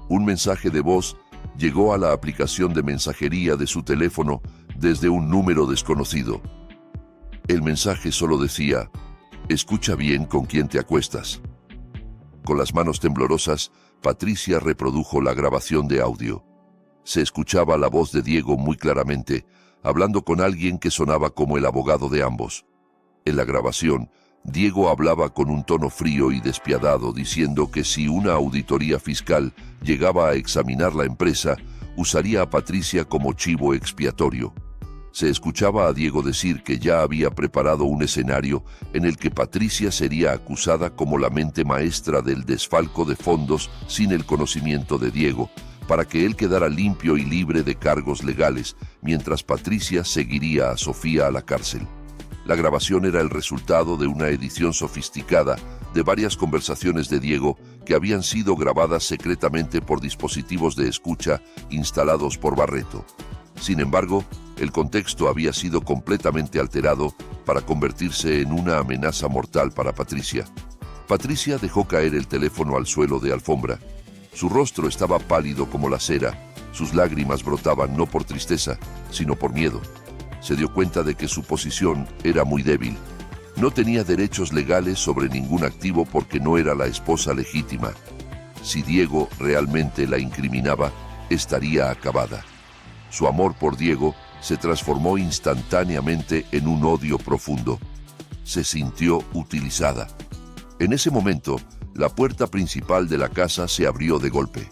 [SPEAKER 1] Un mensaje de voz llegó a la aplicación de mensajería de su teléfono desde un número desconocido. El mensaje solo decía: «Escucha bien con quién te acuestas». Con las manos temblorosas, Patricia reprodujo la grabación de audio. Se escuchaba la voz de Diego muy claramente, hablando con alguien que sonaba como el abogado de ambos. En la grabación, Diego hablaba con un tono frío y despiadado, diciendo que si una auditoría fiscal llegaba a examinar la empresa, usaría a Patricia como chivo expiatorio. Se escuchaba a Diego decir que ya había preparado un escenario en el que Patricia sería acusada como la mente maestra del desfalco de fondos sin el conocimiento de Diego, para que él quedara limpio y libre de cargos legales, mientras Patricia seguiría a Sofía a la cárcel. La grabación era el resultado de una edición sofisticada de varias conversaciones de Diego que habían sido grabadas secretamente por dispositivos de escucha instalados por Barreto. Sin embargo, el contexto había sido completamente alterado para convertirse en una amenaza mortal para Patricia. Patricia dejó caer el teléfono al suelo de alfombra. Su rostro estaba pálido como la cera. Sus lágrimas brotaban no por tristeza, sino por miedo. Se dio cuenta de que su posición era muy débil. No tenía derechos legales sobre ningún activo porque no era la esposa legítima. Si Diego realmente la incriminaba, estaría acabada. Su amor por Diego se transformó instantáneamente en un odio profundo. Se sintió utilizada. En ese momento, la puerta principal de la casa se abrió de golpe.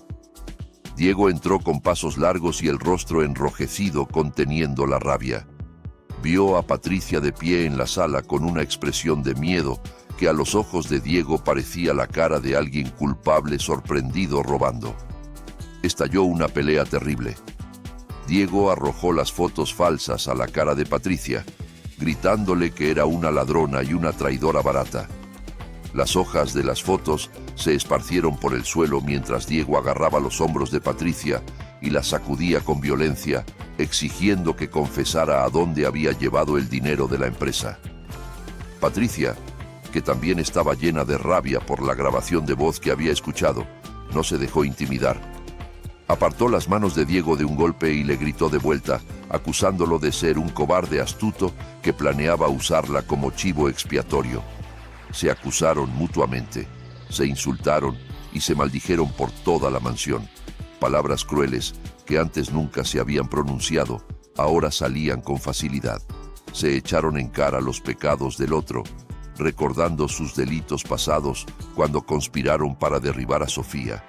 [SPEAKER 1] Diego entró con pasos largos y el rostro enrojecido conteniendo la rabia. Vio a Patricia de pie en la sala con una expresión de miedo que a los ojos de Diego parecía la cara de alguien culpable sorprendido robando. Estalló una pelea terrible. Diego arrojó las fotos falsas a la cara de Patricia, gritándole que era una ladrona y una traidora barata. Las hojas de las fotos se esparcieron por el suelo mientras Diego agarraba los hombros de Patricia y la sacudía con violencia, exigiendo que confesara a dónde había llevado el dinero de la empresa. Patricia, que también estaba llena de rabia por la grabación de voz que había escuchado, no se dejó intimidar. Apartó las manos de Diego de un golpe y le gritó de vuelta, acusándolo de ser un cobarde astuto que planeaba usarla como chivo expiatorio. Se acusaron mutuamente, se insultaron y se maldijeron por toda la mansión. Palabras crueles que antes nunca se habían pronunciado, ahora salían con facilidad. Se echaron en cara los pecados del otro, recordando sus delitos pasados cuando conspiraron para derribar a Sofía.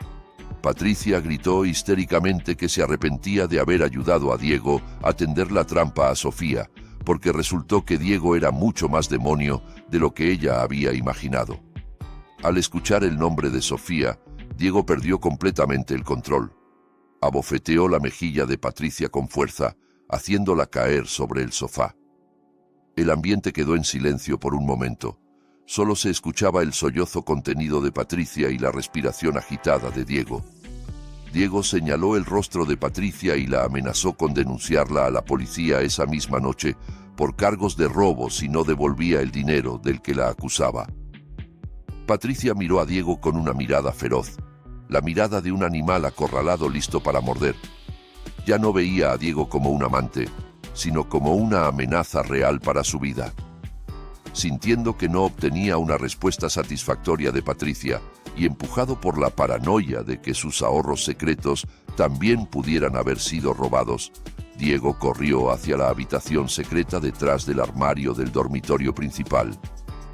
[SPEAKER 1] Patricia gritó histéricamente que se arrepentía de haber ayudado a Diego a tender la trampa a Sofía, porque resultó que Diego era mucho más demonio de lo que ella había imaginado. Al escuchar el nombre de Sofía, Diego perdió completamente el control. Abofeteó la mejilla de Patricia con fuerza, haciéndola caer sobre el sofá. El ambiente quedó en silencio por un momento. Solo se escuchaba el sollozo contenido de Patricia y la respiración agitada de Diego. Diego señaló el rostro de Patricia y la amenazó con denunciarla a la policía esa misma noche por cargos de robo si no devolvía el dinero del que la acusaba. Patricia miró a Diego con una mirada feroz, la mirada de un animal acorralado listo para morder. Ya no veía a Diego como un amante, sino como una amenaza real para su vida. Sintiendo que no obtenía una respuesta satisfactoria de Patricia y empujado por la paranoia de que sus ahorros secretos también pudieran haber sido robados, Diego corrió hacia la habitación secreta detrás del armario del dormitorio principal.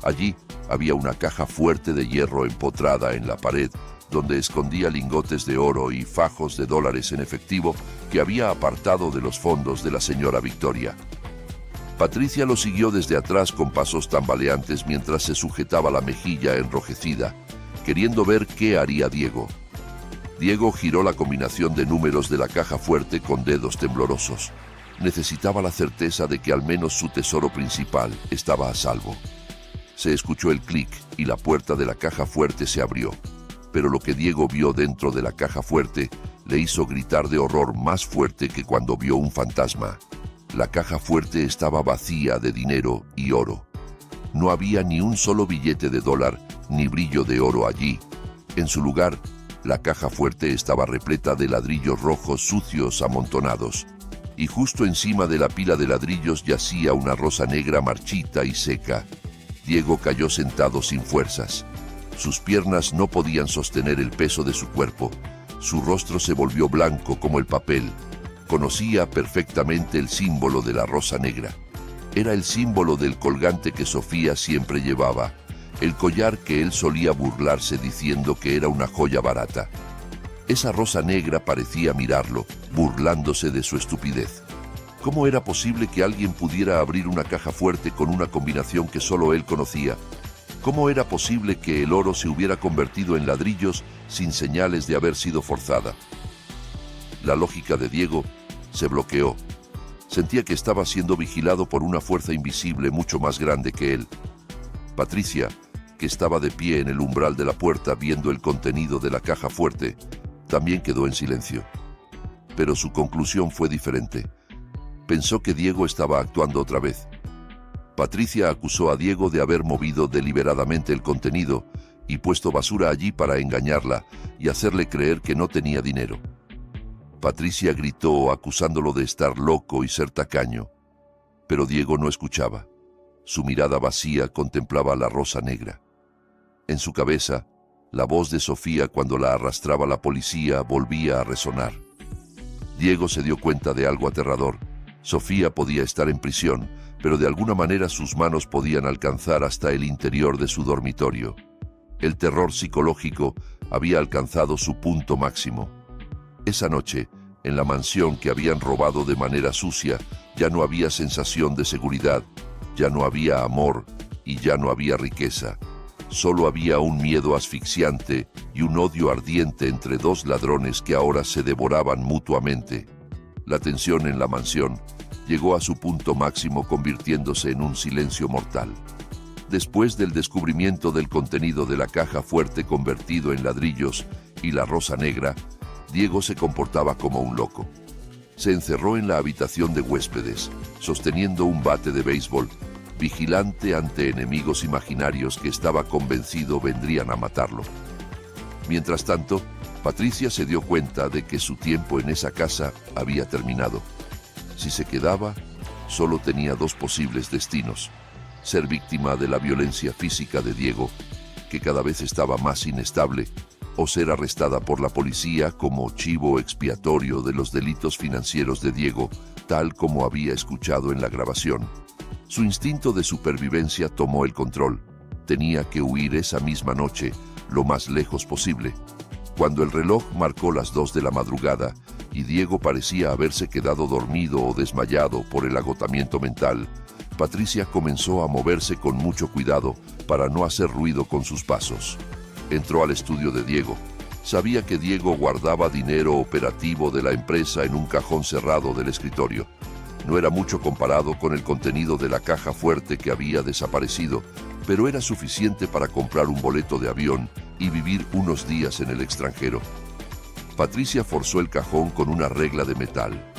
[SPEAKER 1] Allí había una caja fuerte de hierro empotrada en la pared, donde escondía lingotes de oro y fajos de dólares en efectivo que había apartado de los fondos de la señora Victoria. Patricia lo siguió desde atrás con pasos tambaleantes mientras se sujetaba la mejilla enrojecida, queriendo ver qué haría Diego. Diego giró la combinación de números de la caja fuerte con dedos temblorosos. Necesitaba la certeza de que al menos su tesoro principal estaba a salvo. Se escuchó el clic y la puerta de la caja fuerte se abrió, pero lo que Diego vio dentro de la caja fuerte le hizo gritar de horror más fuerte que cuando vio un fantasma. La caja fuerte estaba vacía de dinero y oro. No había ni un solo billete de dólar ni brillo de oro allí. En su lugar, la caja fuerte estaba repleta de ladrillos rojos sucios amontonados, y justo encima de la pila de ladrillos yacía una rosa negra marchita y seca. Diego cayó sentado sin fuerzas. Sus piernas no podían sostener el peso de su cuerpo. Su rostro se volvió blanco como el papel. Conocía perfectamente el símbolo de la rosa negra. Era el símbolo del colgante que Sofía siempre llevaba, el collar que él solía burlarse diciendo que era una joya barata. Esa rosa negra parecía mirarlo, burlándose de su estupidez. ¿Cómo era posible que alguien pudiera abrir una caja fuerte con una combinación que solo él conocía? ¿Cómo era posible que el oro se hubiera convertido en ladrillos sin señales de haber sido forzada? La lógica de Diego se bloqueó. Sentía que estaba siendo vigilado por una fuerza invisible mucho más grande que él. Patricia, que estaba de pie en el umbral de la puerta viendo el contenido de la caja fuerte, también quedó en silencio. Pero su conclusión fue diferente. Pensó que Diego estaba actuando otra vez. Patricia acusó a Diego de haber movido deliberadamente el contenido y puesto basura allí para engañarla y hacerle creer que no tenía dinero. Patricia gritó acusándolo de estar loco y ser tacaño, pero Diego no escuchaba. Su mirada vacía contemplaba la rosa negra. En su cabeza, la voz de Sofía cuando la arrastraba la policía volvía a resonar. Diego se dio cuenta de algo aterrador. Sofía podía estar en prisión, pero de alguna manera sus manos podían alcanzar hasta el interior de su dormitorio. El terror psicológico había alcanzado su punto máximo. Esa noche, en la mansión que habían robado de manera sucia, ya no había sensación de seguridad, ya no había amor y ya no había riqueza. Solo había un miedo asfixiante y un odio ardiente entre dos ladrones que ahora se devoraban mutuamente. La tensión en la mansión llegó a su punto máximo convirtiéndose en un silencio mortal. Después del descubrimiento del contenido de la caja fuerte convertido en ladrillos y la rosa negra, Diego se comportaba como un loco. Se encerró en la habitación de huéspedes, sosteniendo un bate de béisbol, vigilante ante enemigos imaginarios que estaba convencido vendrían a matarlo. Mientras tanto, Patricia se dio cuenta de que su tiempo en esa casa había terminado. Si se quedaba, solo tenía dos posibles destinos: ser víctima de la violencia física de Diego, que cada vez estaba más inestable, o ser arrestada por la policía como chivo expiatorio de los delitos financieros de Diego, tal como había escuchado en la grabación. Su instinto de supervivencia tomó el control. Tenía que huir esa misma noche, lo más lejos posible. Cuando el reloj marcó las 2 de la madrugada y Diego parecía haberse quedado dormido o desmayado por el agotamiento mental, Patricia comenzó a moverse con mucho cuidado para no hacer ruido con sus pasos. Entró al estudio de Diego. Sabía que Diego guardaba dinero operativo de la empresa en un cajón cerrado del escritorio. No era mucho comparado con el contenido de la caja fuerte que había desaparecido, pero era suficiente para comprar un boleto de avión y vivir unos días en el extranjero. Patricia forzó el cajón con una regla de metal.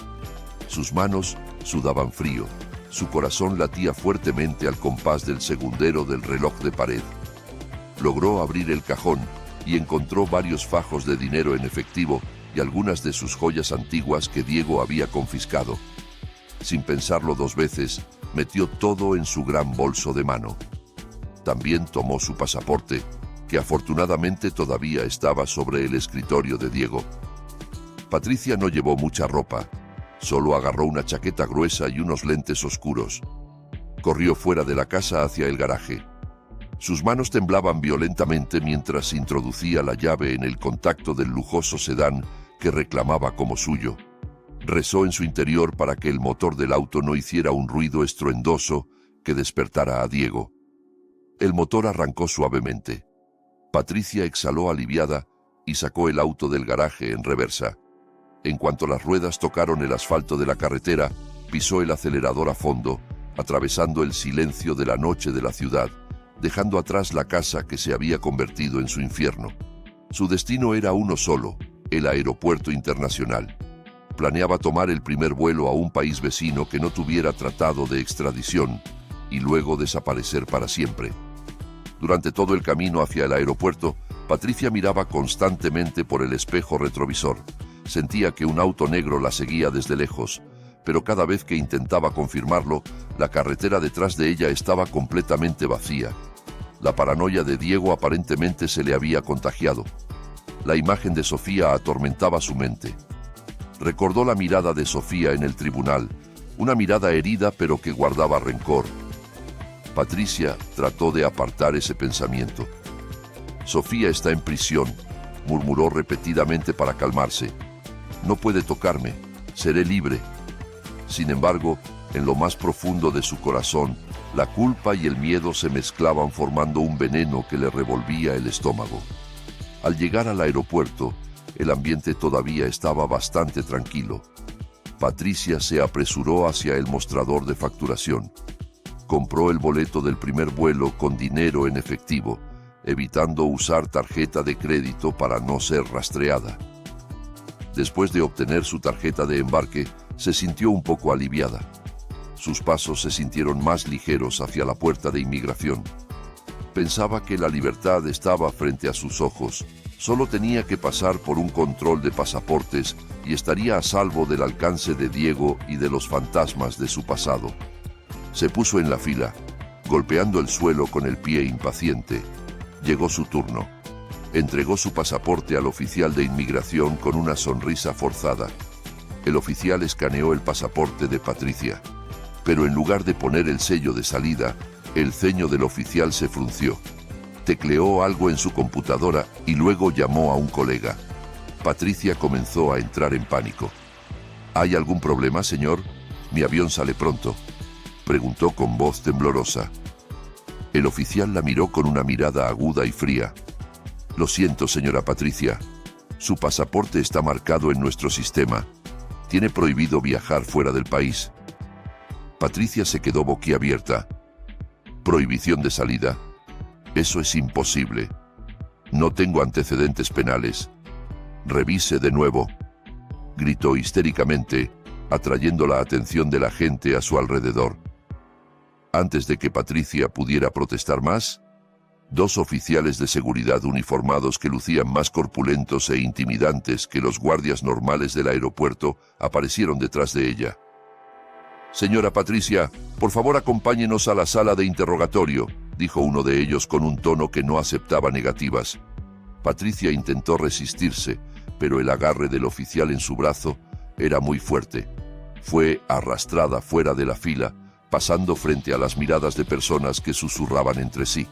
[SPEAKER 1] Sus manos sudaban frío. Su corazón latía fuertemente al compás del segundero del reloj de pared. Logró abrir el cajón y encontró varios fajos de dinero en efectivo y algunas de sus joyas antiguas que Diego había confiscado. Sin pensarlo 2 veces, metió todo en su gran bolso de mano. También tomó su pasaporte, que afortunadamente todavía estaba sobre el escritorio de Diego. Patricia no llevó mucha ropa, solo agarró una chaqueta gruesa y unos lentes oscuros. Corrió fuera de la casa hacia el garaje. Sus manos temblaban violentamente mientras introducía la llave en el contacto del lujoso sedán que reclamaba como suyo. Rezó en su interior para que el motor del auto no hiciera un ruido estruendoso que despertara a Diego. El motor arrancó suavemente. Patricia exhaló aliviada y sacó el auto del garaje en reversa. En cuanto las ruedas tocaron el asfalto de la carretera, pisó el acelerador a fondo, atravesando el silencio de la noche de la ciudad, dejando atrás la casa que se había convertido en su infierno. Su destino era uno solo, el aeropuerto internacional. Planeaba tomar el primer vuelo a un país vecino que no tuviera tratado de extradición y luego desaparecer para siempre. Durante todo el camino hacia el aeropuerto, Patricia miraba constantemente por el espejo retrovisor. Sentía que un auto negro la seguía desde lejos, pero cada vez que intentaba confirmarlo, la carretera detrás de ella estaba completamente vacía. La paranoia de Diego aparentemente se le había contagiado. La imagen de Sofía atormentaba su mente. Recordó la mirada de Sofía en el tribunal, una mirada herida pero que guardaba rencor. Patricia trató de apartar ese pensamiento. Sofía está en prisión, murmuró repetidamente para calmarse. No puede tocarme, seré libre. Sin embargo, en lo más profundo de su corazón, la culpa y el miedo se mezclaban formando un veneno que le revolvía el estómago. Al llegar al aeropuerto, el ambiente todavía estaba bastante tranquilo. Patricia se apresuró hacia el mostrador de facturación. Compró el boleto del primer vuelo con dinero en efectivo, evitando usar tarjeta de crédito para no ser rastreada. Después de obtener su tarjeta de embarque, se sintió un poco aliviada. Sus pasos se sintieron más ligeros hacia la puerta de inmigración. Pensaba que la libertad estaba frente a sus ojos. Solo tenía que pasar por un control de pasaportes y estaría a salvo del alcance de Diego y de los fantasmas de su pasado. Se puso en la fila, golpeando el suelo con el pie impaciente. Llegó su turno. Entregó su pasaporte al oficial de inmigración con una sonrisa forzada. El oficial escaneó el pasaporte de Patricia, pero en lugar de poner el sello de salida, el ceño del oficial se frunció. Tecleó algo en su computadora y luego llamó a un colega. Patricia comenzó a entrar en pánico. ¿Hay algún problema, señor? Mi avión sale pronto, preguntó con voz temblorosa. El oficial la miró con una mirada aguda y fría. Lo siento, señora Patricia. Su pasaporte está marcado en nuestro sistema. Tiene prohibido viajar fuera del país. Patricia se quedó boquiabierta. ¿Prohibición de salida? Eso es imposible. No tengo antecedentes penales. Revise de nuevo, gritó histéricamente, atrayendo la atención de la gente a su alrededor. Antes de que Patricia pudiera protestar más, 2 oficiales de seguridad uniformados que lucían más corpulentos e intimidantes que los guardias normales del aeropuerto aparecieron detrás de ella. Señora Patricia, por favor acompáñenos a la sala de interrogatorio, dijo uno de ellos con un tono que no aceptaba negativas. Patricia intentó resistirse, pero el agarre del oficial en su brazo era muy fuerte. Fue arrastrada fuera de la fila, pasando frente a las miradas de personas que susurraban entre sí.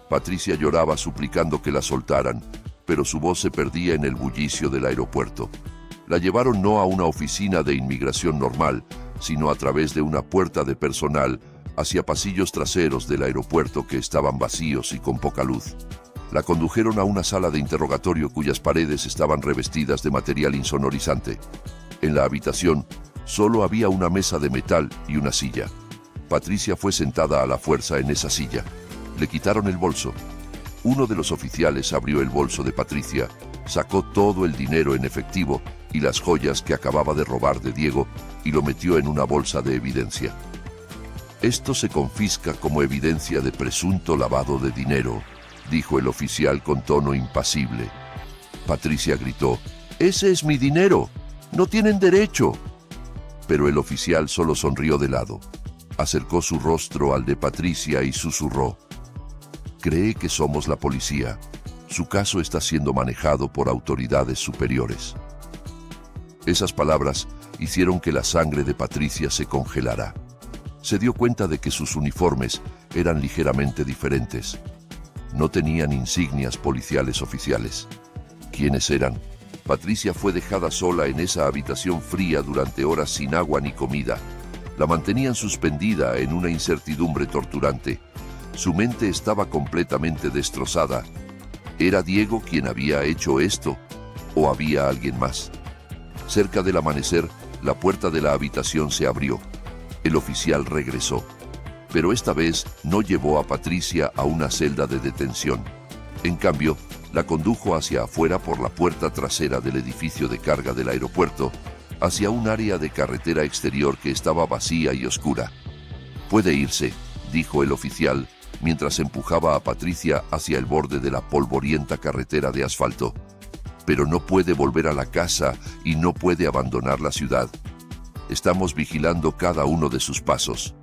[SPEAKER 1] Patricia lloraba suplicando que la soltaran, pero su voz se perdía en el bullicio del aeropuerto. La llevaron no a una oficina de inmigración normal, sino a través de una puerta de personal hacia pasillos traseros del aeropuerto que estaban vacíos y con poca luz. La condujeron a una sala de interrogatorio cuyas paredes estaban revestidas de material insonorizante. En la habitación solo había una mesa de metal y una silla. Patricia fue sentada a la fuerza en esa silla. Le quitaron el bolso. Uno de los oficiales abrió el bolso de Patricia, sacó todo el dinero en efectivo y las joyas que acababa de robar de Diego y lo metió en una bolsa de evidencia. Esto se confisca como evidencia de presunto lavado de dinero, dijo el oficial con tono impasible. Patricia gritó: «¡Ese es mi dinero! ¡No tienen derecho!». Pero el oficial solo sonrió de lado. Acercó su rostro al de Patricia y susurró: «Cree que somos la policía. Su caso está siendo manejado por autoridades superiores». Esas palabras hicieron que la sangre de Patricia se congelara. Se dio cuenta de que sus uniformes eran ligeramente diferentes. No tenían insignias policiales oficiales. ¿Quiénes eran? Patricia fue dejada sola en esa habitación fría durante horas sin agua ni comida. La mantenían suspendida en una incertidumbre torturante. Su mente estaba completamente destrozada. ¿Era Diego quien había hecho esto? ¿O había alguien más? Cerca del amanecer, la puerta de la habitación se abrió. El oficial regresó, pero esta vez no llevó a Patricia a una celda de detención. En cambio, la condujo hacia afuera por la puerta trasera del edificio de carga del aeropuerto, hacia un área de carretera exterior que estaba vacía y oscura. «Puede irse», dijo el oficial, mientras empujaba a Patricia hacia el borde de la polvorienta carretera de asfalto. «Pero no puede volver a la casa y no puede abandonar la ciudad. Estamos vigilando cada uno de sus pasos».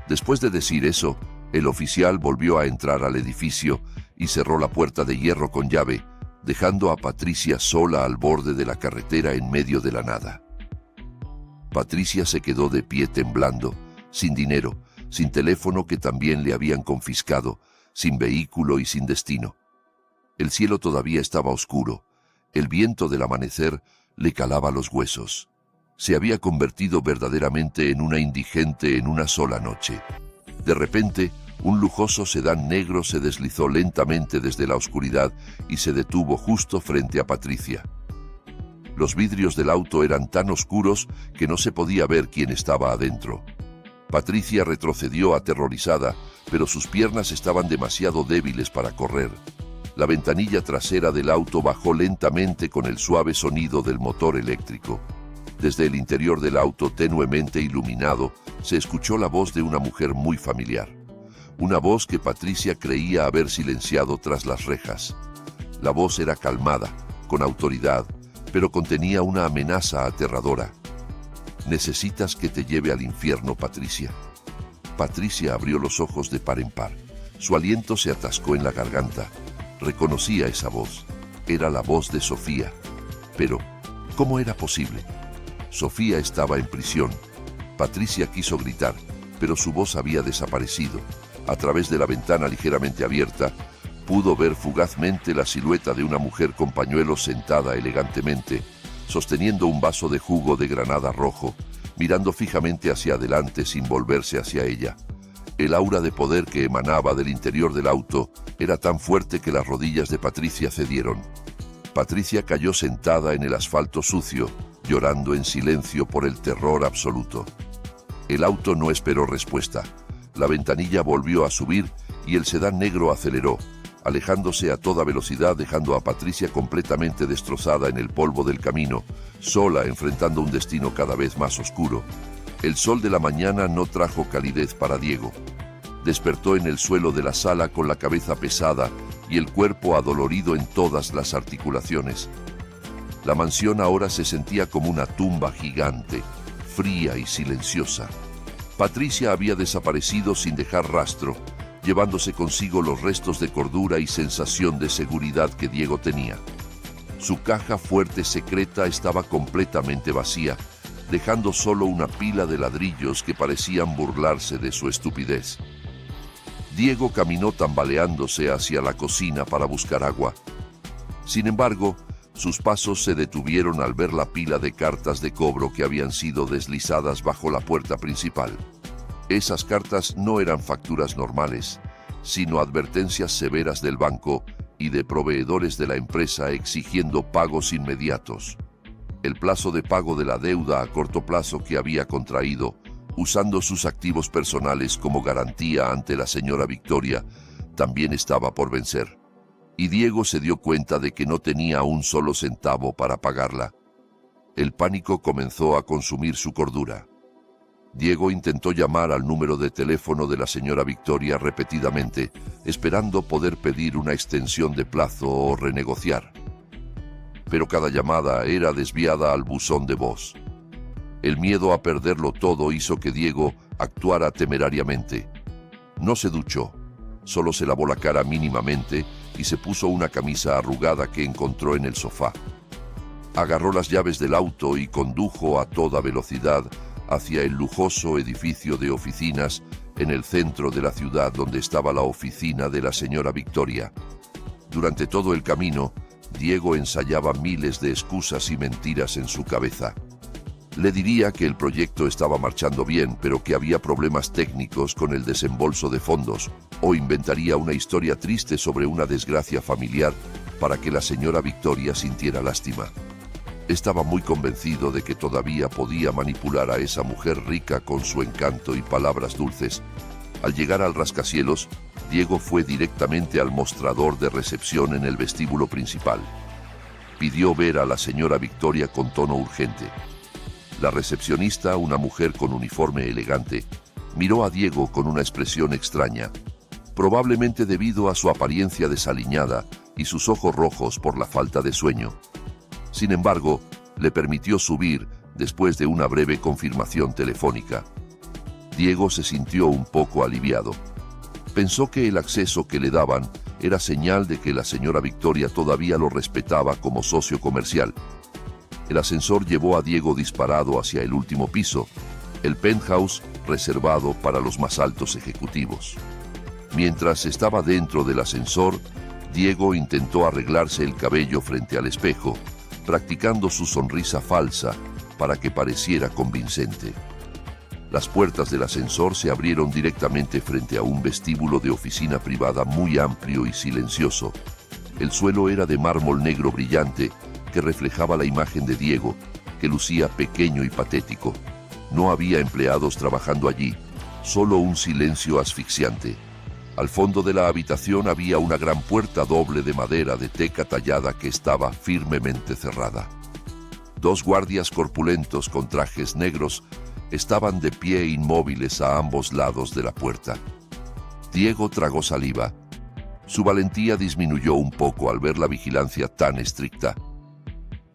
[SPEAKER 1] Después de decir eso, el oficial volvió a entrar al edificio y cerró la puerta de hierro con llave, dejando a Patricia sola al borde de la carretera en medio de la nada. Patricia se quedó de pie temblando, sin dinero, sin teléfono que también le habían confiscado, sin vehículo y sin destino. El cielo todavía estaba oscuro. El viento del amanecer le calaba los huesos. Se había convertido verdaderamente en una indigente en una sola noche. De repente, un lujoso sedán negro se deslizó lentamente desde la oscuridad y se detuvo justo frente a Patricia. Los vidrios del auto eran tan oscuros que no se podía ver quién estaba adentro. Patricia retrocedió aterrorizada, pero sus piernas estaban demasiado débiles para correr. La ventanilla trasera del auto bajó lentamente con el suave sonido del motor eléctrico. Desde el interior del auto, tenuemente iluminado, se escuchó la voz de una mujer muy familiar. Una voz que Patricia creía haber silenciado tras las rejas. La voz era calmada, con autoridad, pero contenía una amenaza aterradora. «Necesitas que te lleve al infierno, Patricia». Patricia abrió los ojos de par en par. Su aliento se atascó en la garganta. Reconocía esa voz. Era la voz de Sofía. Pero, ¿cómo era posible? Sofía estaba en prisión. Patricia quiso gritar, pero su voz había desaparecido. A través de la ventana ligeramente abierta, pudo ver fugazmente la silueta de una mujer con pañuelos sentada elegantemente, sosteniendo un vaso de jugo de granada rojo, mirando fijamente hacia adelante sin volverse hacia ella. El aura de poder que emanaba del interior del auto era tan fuerte que las rodillas de Patricia cedieron. Patricia cayó sentada en el asfalto sucio, llorando en silencio por el terror absoluto. El auto no esperó respuesta. La ventanilla volvió a subir y el sedán negro aceleró, alejándose a toda velocidad, dejando a Patricia completamente destrozada en el polvo del camino, sola enfrentando un destino cada vez más oscuro. El sol de la mañana no trajo calidez para Diego. Despertó en el suelo de la sala con la cabeza pesada y el cuerpo adolorido en todas las articulaciones. La mansión ahora se sentía como una tumba gigante, fría y silenciosa. Patricia había desaparecido sin dejar rastro, llevándose consigo los restos de cordura y sensación de seguridad que Diego tenía. Su caja fuerte secreta estaba completamente vacía, dejando solo una pila de ladrillos que parecían burlarse de su estupidez. Diego caminó tambaleándose hacia la cocina para buscar agua. Sin embargo, sus pasos se detuvieron al ver la pila de cartas de cobro que habían sido deslizadas bajo la puerta principal. Esas cartas no eran facturas normales, sino advertencias severas del banco y de proveedores de la empresa exigiendo pagos inmediatos. El plazo de pago de la deuda a corto plazo que había contraído, usando sus activos personales como garantía ante la señora Victoria, también estaba por vencer. Y Diego se dio cuenta de que no tenía un solo centavo para pagarla. El pánico comenzó a consumir su cordura. Diego intentó llamar al número de teléfono de la señora Victoria repetidamente, esperando poder pedir una extensión de plazo o renegociar. Pero cada llamada era desviada al buzón de voz. El miedo a perderlo todo hizo que Diego actuara temerariamente. No se duchó, solo se lavó la cara mínimamente y se puso una camisa arrugada que encontró en el sofá. Agarró las llaves del auto y condujo a toda velocidad hacia el lujoso edificio de oficinas en el centro de la ciudad donde estaba la oficina de la señora Victoria. Durante todo el camino, Diego ensayaba miles de excusas y mentiras en su cabeza. Le diría que el proyecto estaba marchando bien, pero que había problemas técnicos con el desembolso de fondos, o inventaría una historia triste sobre una desgracia familiar para que la señora Victoria sintiera lástima. Estaba muy convencido de que todavía podía manipular a esa mujer rica con su encanto y palabras dulces. Al llegar al rascacielos, Diego fue directamente al mostrador de recepción en el vestíbulo principal. Pidió ver a la señora Victoria con tono urgente. La recepcionista, una mujer con uniforme elegante, miró a Diego con una expresión extraña, probablemente debido a su apariencia desaliñada y sus ojos rojos por la falta de sueño. Sin embargo, le permitió subir después de una breve confirmación telefónica. Diego se sintió un poco aliviado. Pensó que el acceso que le daban era señal de que la señora Victoria todavía lo respetaba como socio comercial. El ascensor llevó a Diego disparado hacia el último piso, el penthouse reservado para los más altos ejecutivos. Mientras estaba dentro del ascensor, Diego intentó arreglarse el cabello frente al espejo, practicando su sonrisa falsa para que pareciera convincente. Las puertas del ascensor se abrieron directamente frente a un vestíbulo de oficina privada muy amplio y silencioso. El suelo era de mármol negro brillante que reflejaba la imagen de Diego, que lucía pequeño y patético. No había empleados trabajando allí, solo un silencio asfixiante. Al fondo de la habitación había una gran puerta doble de madera de teca tallada que estaba firmemente cerrada. Dos guardias corpulentos con trajes negros estaban de pie inmóviles a ambos lados de la puerta. Diego tragó saliva. Su valentía disminuyó un poco al ver la vigilancia tan estricta.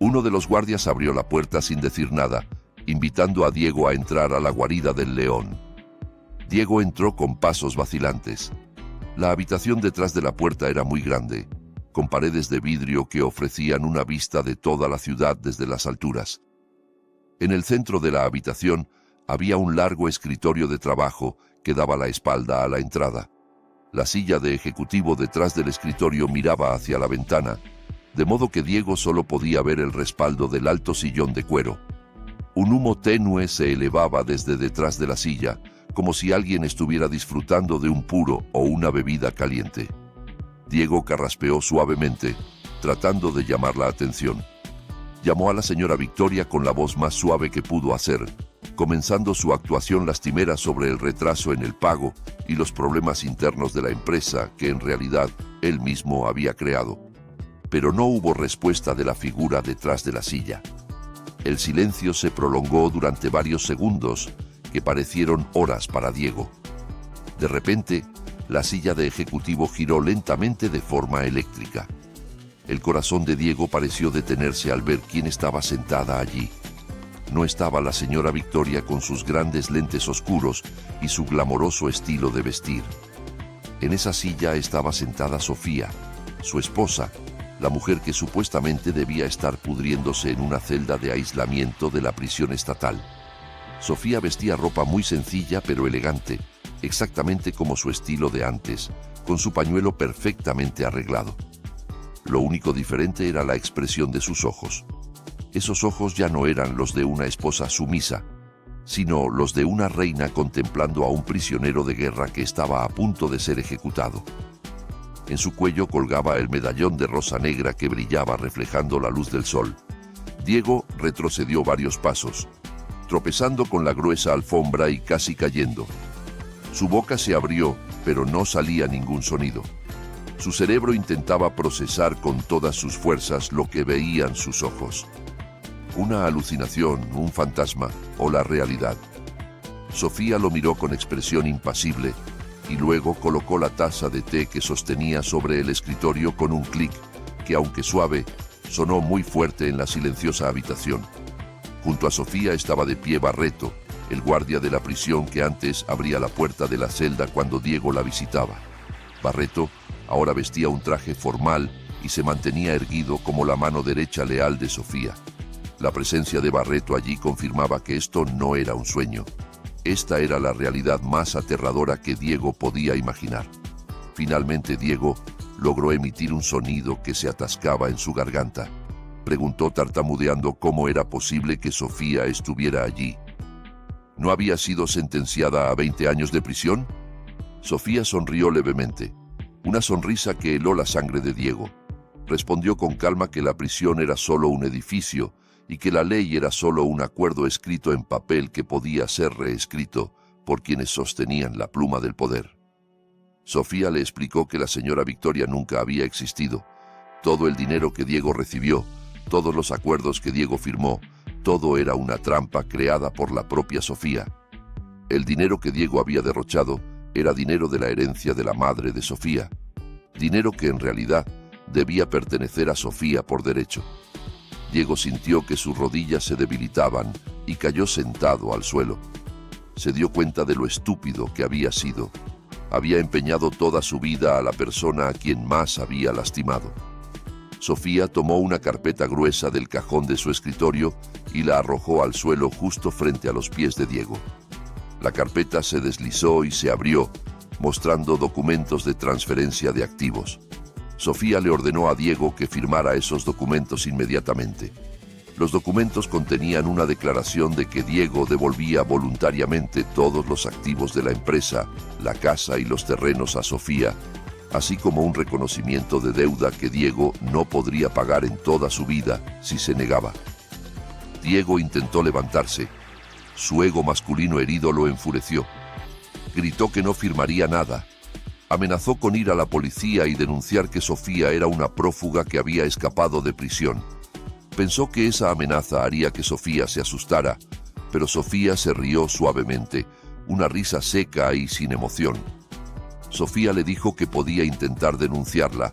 [SPEAKER 1] Uno de los guardias abrió la puerta sin decir nada, invitando a Diego a entrar a la guarida del león. Diego entró con pasos vacilantes. La habitación detrás de la puerta era muy grande, con paredes de vidrio que ofrecían una vista de toda la ciudad desde las alturas. En el centro de la habitación había un largo escritorio de trabajo que daba la espalda a la entrada. La silla de ejecutivo detrás del escritorio miraba hacia la ventana, de modo que Diego solo podía ver el respaldo del alto sillón de cuero. Un humo tenue se elevaba desde detrás de la silla, como si alguien estuviera disfrutando de un puro o una bebida caliente. Diego carraspeó suavemente, tratando de llamar la atención. Llamó a la señora Victoria con la voz más suave que pudo hacer, comenzando su actuación lastimera sobre el retraso en el pago y los problemas internos de la empresa que en realidad él mismo había creado. Pero no hubo respuesta de la figura detrás de la silla. El silencio se prolongó durante varios segundos, que parecieron horas para Diego. De repente, la silla de ejecutivo giró lentamente de forma eléctrica. El corazón de Diego pareció detenerse al ver quién estaba sentada allí. No estaba la señora Victoria con sus grandes lentes oscuros y su glamoroso estilo de vestir. En esa silla estaba sentada Sofía, su esposa, la mujer que supuestamente debía estar pudriéndose en una celda de aislamiento de la prisión estatal. Sofía vestía ropa muy sencilla pero elegante, exactamente como su estilo de antes, con su pañuelo perfectamente arreglado. Lo único diferente era la expresión de sus ojos. Esos ojos ya no eran los de una esposa sumisa, sino los de una reina contemplando a un prisionero de guerra que estaba a punto de ser ejecutado. En su cuello colgaba el medallón de rosa negra que brillaba reflejando la luz del sol. Diego retrocedió varios pasos, tropezando con la gruesa alfombra y casi cayendo. Su boca se abrió, pero no salía ningún sonido. Su cerebro intentaba procesar con todas sus fuerzas lo que veían sus ojos. ¿Una alucinación, un fantasma o la realidad? Sofía lo miró con expresión impasible y luego colocó la taza de té que sostenía sobre el escritorio con un clic que, aunque suave, sonó muy fuerte en la silenciosa habitación. Junto a Sofía estaba de pie Barreto, el guardia de la prisión que antes abría la puerta de la celda cuando Diego la visitaba. Barreto ahora vestía un traje formal y se mantenía erguido como la mano derecha leal de Sofía. La presencia de Barreto allí confirmaba que esto no era un sueño. Esta era la realidad más aterradora que Diego podía imaginar. Finalmente Diego logró emitir un sonido que se atascaba en su garganta. Preguntó tartamudeando cómo era posible que Sofía estuviera allí. ¿No había sido sentenciada a 20 años de prisión? Sofía sonrió levemente, una sonrisa que heló la sangre de Diego. Respondió con calma que la prisión era solo un edificio y que la ley era solo un acuerdo escrito en papel que podía ser reescrito por quienes sostenían la pluma del poder. Sofía le explicó que la señora Victoria nunca había existido. Todo el dinero que Diego recibió, todos los acuerdos que Diego firmó, todo era una trampa creada por la propia Sofía. El dinero que Diego había derrochado era dinero de la herencia de la madre de Sofía, dinero que en realidad debía pertenecer a Sofía por derecho. Diego sintió que sus rodillas se debilitaban y cayó sentado al suelo. Se dio cuenta de lo estúpido que había sido. Había empeñado toda su vida a la persona a quien más había lastimado. Sofía tomó una carpeta gruesa del cajón de su escritorio y la arrojó al suelo justo frente a los pies de Diego. La carpeta se deslizó y se abrió, mostrando documentos de transferencia de activos. Sofía le ordenó a Diego que firmara esos documentos inmediatamente. Los documentos contenían una declaración de que Diego devolvía voluntariamente todos los activos de la empresa, la casa y los terrenos a Sofía, así como un reconocimiento de deuda que Diego no podría pagar en toda su vida si se negaba. Diego intentó levantarse. Su ego masculino herido lo enfureció. Gritó que no firmaría nada. Amenazó con ir a la policía y denunciar que Sofía era una prófuga que había escapado de prisión. Pensó que esa amenaza haría que Sofía se asustara, pero Sofía se rió suavemente, una risa seca y sin emoción. Sofía le dijo que podía intentar denunciarla,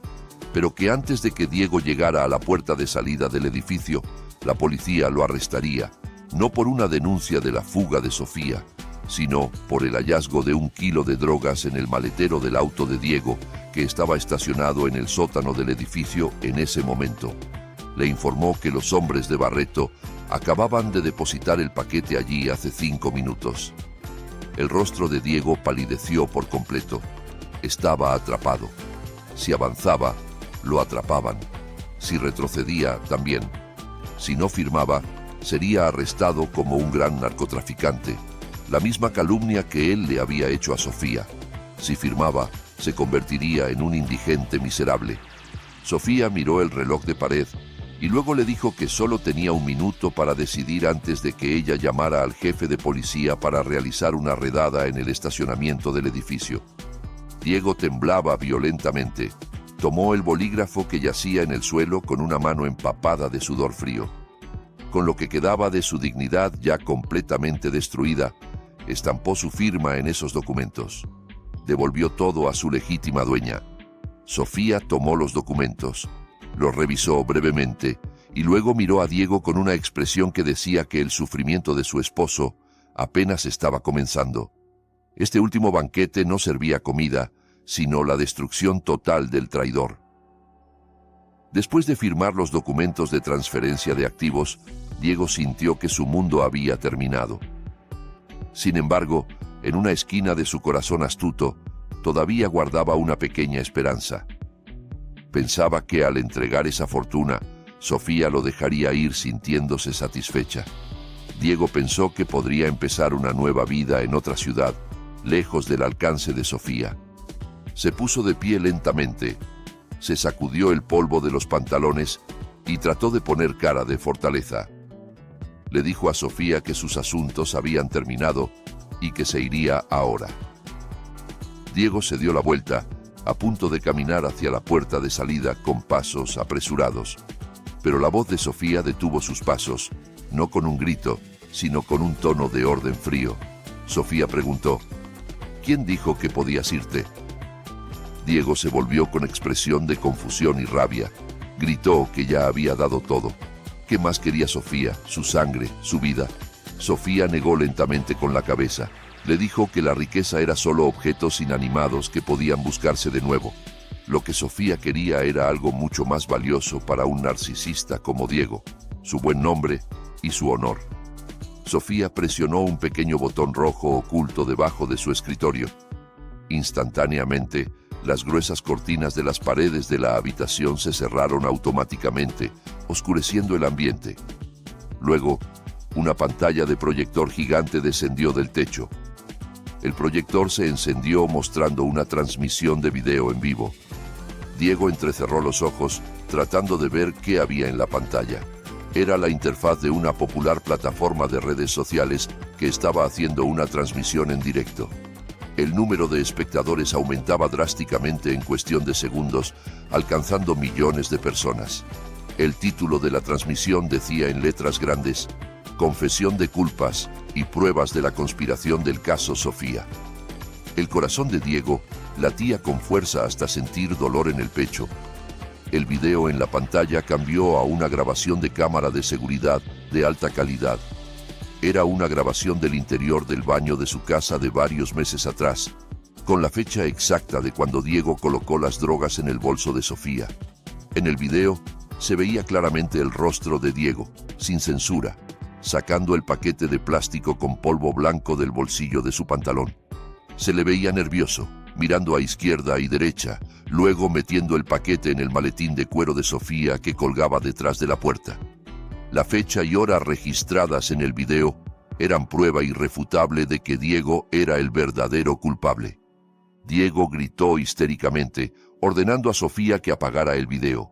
[SPEAKER 1] pero que antes de que Diego llegara a la puerta de salida del edificio, la policía lo arrestaría, no por una denuncia de la fuga de Sofía, sino por el hallazgo de 1 kilo de drogas en el maletero del auto de Diego, que estaba estacionado en el sótano del edificio en ese momento. Le informó que los hombres de Barreto acababan de depositar el paquete allí hace 5 minutos. El rostro de Diego palideció por completo. Estaba atrapado. Si avanzaba, lo atrapaban. Si retrocedía, también. Si no firmaba, sería arrestado como un gran narcotraficante. La misma calumnia que él le había hecho a Sofía. Si firmaba, se convertiría en un indigente miserable. Sofía miró el reloj de pared y luego le dijo que solo tenía 1 minuto para decidir antes de que ella llamara al jefe de policía para realizar una redada en el estacionamiento del edificio. Diego temblaba violentamente. Tomó el bolígrafo que yacía en el suelo con una mano empapada de sudor frío. Con lo que quedaba de su dignidad ya completamente destruida, estampó su firma en esos documentos. Devolvió todo a su legítima dueña. Sofía tomó los documentos, los revisó brevemente y luego miró a Diego con una expresión que decía que el sufrimiento de su esposo apenas estaba comenzando. Este último banquete no servía comida, sino la destrucción total del traidor. Después de firmar los documentos de transferencia de activos, Diego sintió que su mundo había terminado. Sin embargo, en una esquina de su corazón astuto, todavía guardaba una pequeña esperanza. Pensaba que al entregar esa fortuna, Sofía lo dejaría ir sintiéndose satisfecha. Diego pensó que podría empezar una nueva vida en otra ciudad, lejos del alcance de Sofía. Se puso de pie lentamente, se sacudió el polvo de los pantalones y trató de poner cara de fortaleza. Le dijo a Sofía que sus asuntos habían terminado y que se iría ahora. Diego se dio la vuelta, a punto de caminar hacia la puerta de salida con pasos apresurados. Pero la voz de Sofía detuvo sus pasos, no con un grito, sino con un tono de orden frío. Sofía preguntó: ¿Quién dijo que podías irte? Diego se volvió con expresión de confusión y rabia. Gritó que ya había dado todo. ¿Qué más quería Sofía? ¿Su sangre? ¿Su vida? Sofía negó lentamente con la cabeza. Le dijo que la riqueza era solo objetos inanimados que podían buscarse de nuevo. Lo que Sofía quería era algo mucho más valioso para un narcisista como Diego: su buen nombre y su honor. Sofía presionó un pequeño botón rojo oculto debajo de su escritorio. Instantáneamente, las gruesas cortinas de las paredes de la habitación se cerraron automáticamente, oscureciendo el ambiente. Luego, una pantalla de proyector gigante descendió del techo. El proyector se encendió mostrando una transmisión de video en vivo. Diego entrecerró los ojos, tratando de ver qué había en la pantalla. Era la interfaz de una popular plataforma de redes sociales que estaba haciendo una transmisión en directo. El número de espectadores aumentaba drásticamente en cuestión de segundos, alcanzando millones de personas. El título de la transmisión decía en letras grandes: Confesión de culpas y pruebas de la conspiración del caso Sofía. El corazón de Diego latía con fuerza hasta sentir dolor en el pecho. El video en la pantalla cambió a una grabación de cámara de seguridad de alta calidad. Era una grabación del interior del baño de su casa de varios meses atrás, con la fecha exacta de cuando Diego colocó las drogas en el bolso de Sofía. En el video se veía claramente el rostro de Diego, sin censura, sacando el paquete de plástico con polvo blanco del bolsillo de su pantalón. Se le veía nervioso, mirando a izquierda y derecha, luego metiendo el paquete en el maletín de cuero de Sofía que colgaba detrás de la puerta. La fecha y hora registradas en el video eran prueba irrefutable de que Diego era el verdadero culpable. Diego gritó histéricamente, ordenando a Sofía que apagara el video.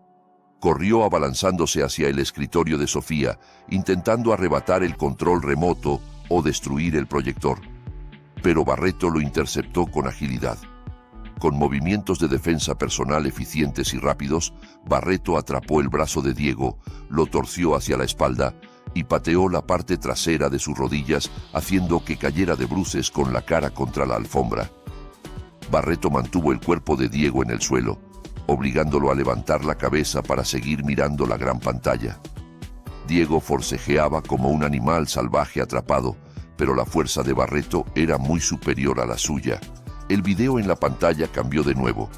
[SPEAKER 1] Corrió abalanzándose hacia el escritorio de Sofía, intentando arrebatar el control remoto o destruir el proyector. Pero Barreto lo interceptó con agilidad. Con movimientos de defensa personal eficientes y rápidos, Barreto atrapó el brazo de Diego, lo torció hacia la espalda y pateó la parte trasera de sus rodillas, haciendo que cayera de bruces con la cara contra la alfombra. Barreto mantuvo el cuerpo de Diego en el suelo, obligándolo a levantar la cabeza para seguir mirando la gran pantalla. Diego forcejeaba como un animal salvaje atrapado, pero la fuerza de Barreto era muy superior a la suya. El video en la pantalla cambió de nuevo.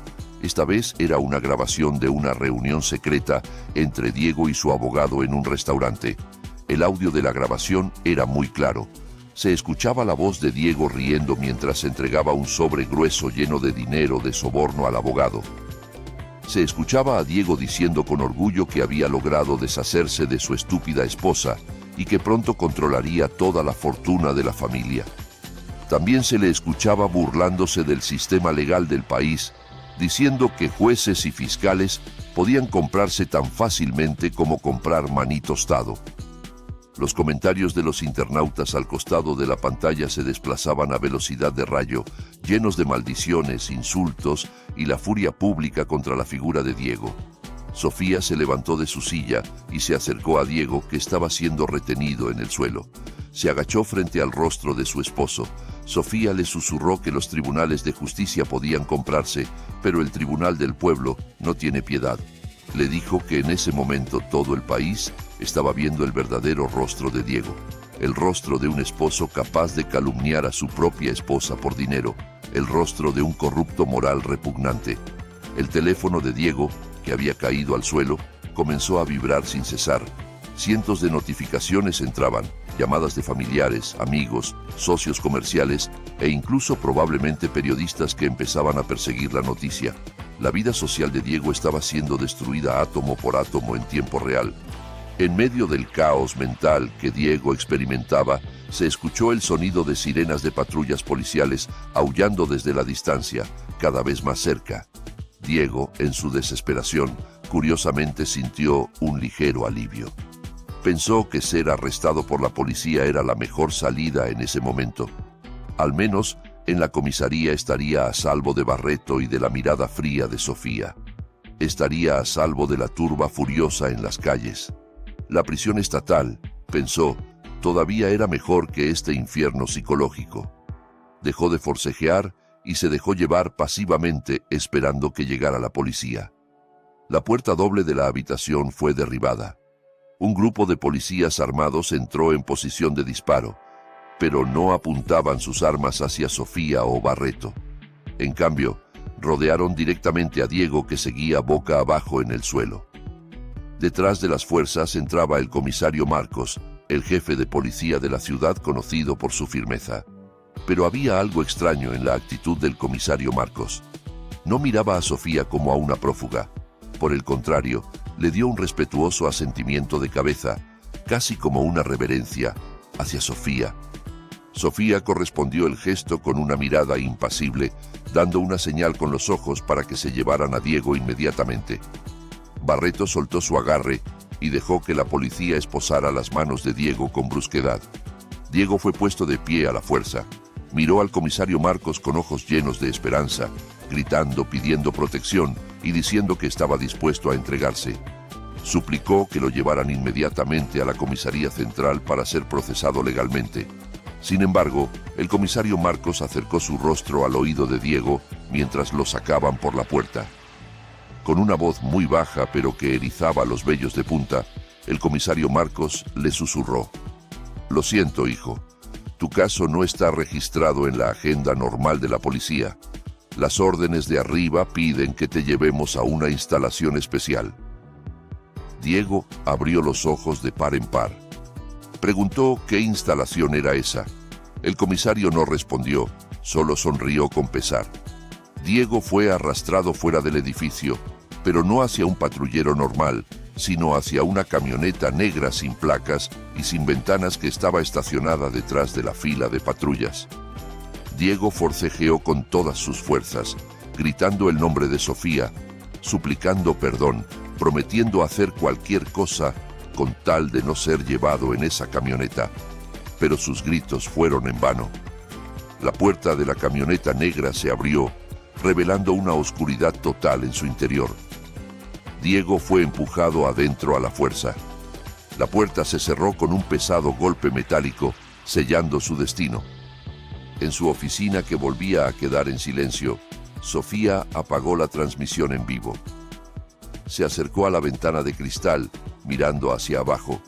[SPEAKER 1] Esta vez era una grabación de una reunión secreta entre Diego y su abogado en un restaurante. El audio de la grabación era muy claro. Se escuchaba la voz de Diego riendo mientras entregaba un sobre grueso lleno de dinero de soborno al abogado. Se escuchaba a Diego diciendo con orgullo que había logrado deshacerse de su estúpida esposa y que pronto controlaría toda la fortuna de la familia. También se le escuchaba burlándose del sistema legal del país, diciendo que jueces y fiscales podían comprarse tan fácilmente como comprar maní tostado. Los comentarios de los internautas al costado de la pantalla se desplazaban a velocidad de rayo, llenos de maldiciones, insultos y la furia pública contra la figura de Diego. Sofía se levantó de su silla y se acercó a Diego, que estaba siendo retenido en el suelo. Se agachó frente al rostro de su esposo. Sofía le susurró que los tribunales de justicia podían comprarse, pero el tribunal del pueblo no tiene piedad. Le dijo que en ese momento todo el país estaba viendo el verdadero rostro de Diego. el rostro de un esposo capaz de calumniar a su propia esposa por dinero, el rostro de un corrupto moral repugnante. El teléfono de Diego, que había caído al suelo, comenzó a vibrar sin cesar. Cientos de notificaciones entraban, llamadas de familiares, amigos, socios comerciales e incluso probablemente periodistas que empezaban a perseguir la noticia. La vida social de Diego estaba siendo destruida átomo por átomo en tiempo real. En medio del caos mental que Diego experimentaba, se escuchó el sonido de sirenas de patrullas policiales aullando desde la distancia, cada vez más cerca. Diego, en su desesperación, curiosamente sintió un ligero alivio. Pensó que ser arrestado por la policía era la mejor salida en ese momento. Al menos, en la comisaría estaría a salvo de Barreto y de la mirada fría de Sofía. Estaría a salvo de la turba furiosa en las calles. La prisión estatal, pensó, todavía era mejor que este infierno psicológico. Dejó de forcejear y se dejó llevar pasivamente esperando que llegara la policía. La puerta doble de la habitación fue derribada. Un grupo de policías armados entró en posición de disparo, pero no apuntaban sus armas hacia Sofía o Barreto. En cambio, rodearon directamente a Diego, que seguía boca abajo en el suelo. Detrás de las fuerzas entraba el comisario Marcos, el jefe de policía de la ciudad conocido por su firmeza. Pero había algo extraño en la actitud del comisario Marcos. No miraba a Sofía como a una prófuga. Por el contrario, le dio un respetuoso asentimiento de cabeza, casi como una reverencia, hacia Sofía. Sofía correspondió el gesto con una mirada impasible, dando una señal con los ojos para que se llevaran a Diego inmediatamente. Barreto soltó su agarre y dejó que la policía esposara las manos de Diego con brusquedad. Diego fue puesto de pie a la fuerza. Miró al comisario Marcos con ojos llenos de esperanza, gritando, pidiendo protección y diciendo que estaba dispuesto a entregarse. Suplicó que lo llevaran inmediatamente a la comisaría central para ser procesado legalmente. Sin embargo, el comisario Marcos acercó su rostro al oído de Diego mientras lo sacaban por la puerta. Con una voz muy baja pero que erizaba los vellos de punta, el comisario Marcos le susurró: «Lo siento, hijo. Tu caso no está registrado en la agenda normal de la policía. Las órdenes de arriba piden que te llevemos a una instalación especial». Diego abrió los ojos de par en par. Preguntó qué instalación era esa. El comisario no respondió, solo sonrió con pesar. Diego fue arrastrado fuera del edificio, pero no hacia un patrullero normal, sino hacia una camioneta negra sin placas y sin ventanas que estaba estacionada detrás de la fila de patrullas. Diego forcejeó con todas sus fuerzas, gritando el nombre de Sofía, suplicando perdón, prometiendo hacer cualquier cosa con tal de no ser llevado en esa camioneta. Pero sus gritos fueron en vano. La puerta de la camioneta negra se abrió, revelando una oscuridad total en su interior. Diego fue empujado adentro a la fuerza. La puerta se cerró con un pesado golpe metálico, sellando su destino. En su oficina, que volvía a quedar en silencio, Sofía apagó la transmisión en vivo. Se acercó a la ventana de cristal, mirando hacia abajo,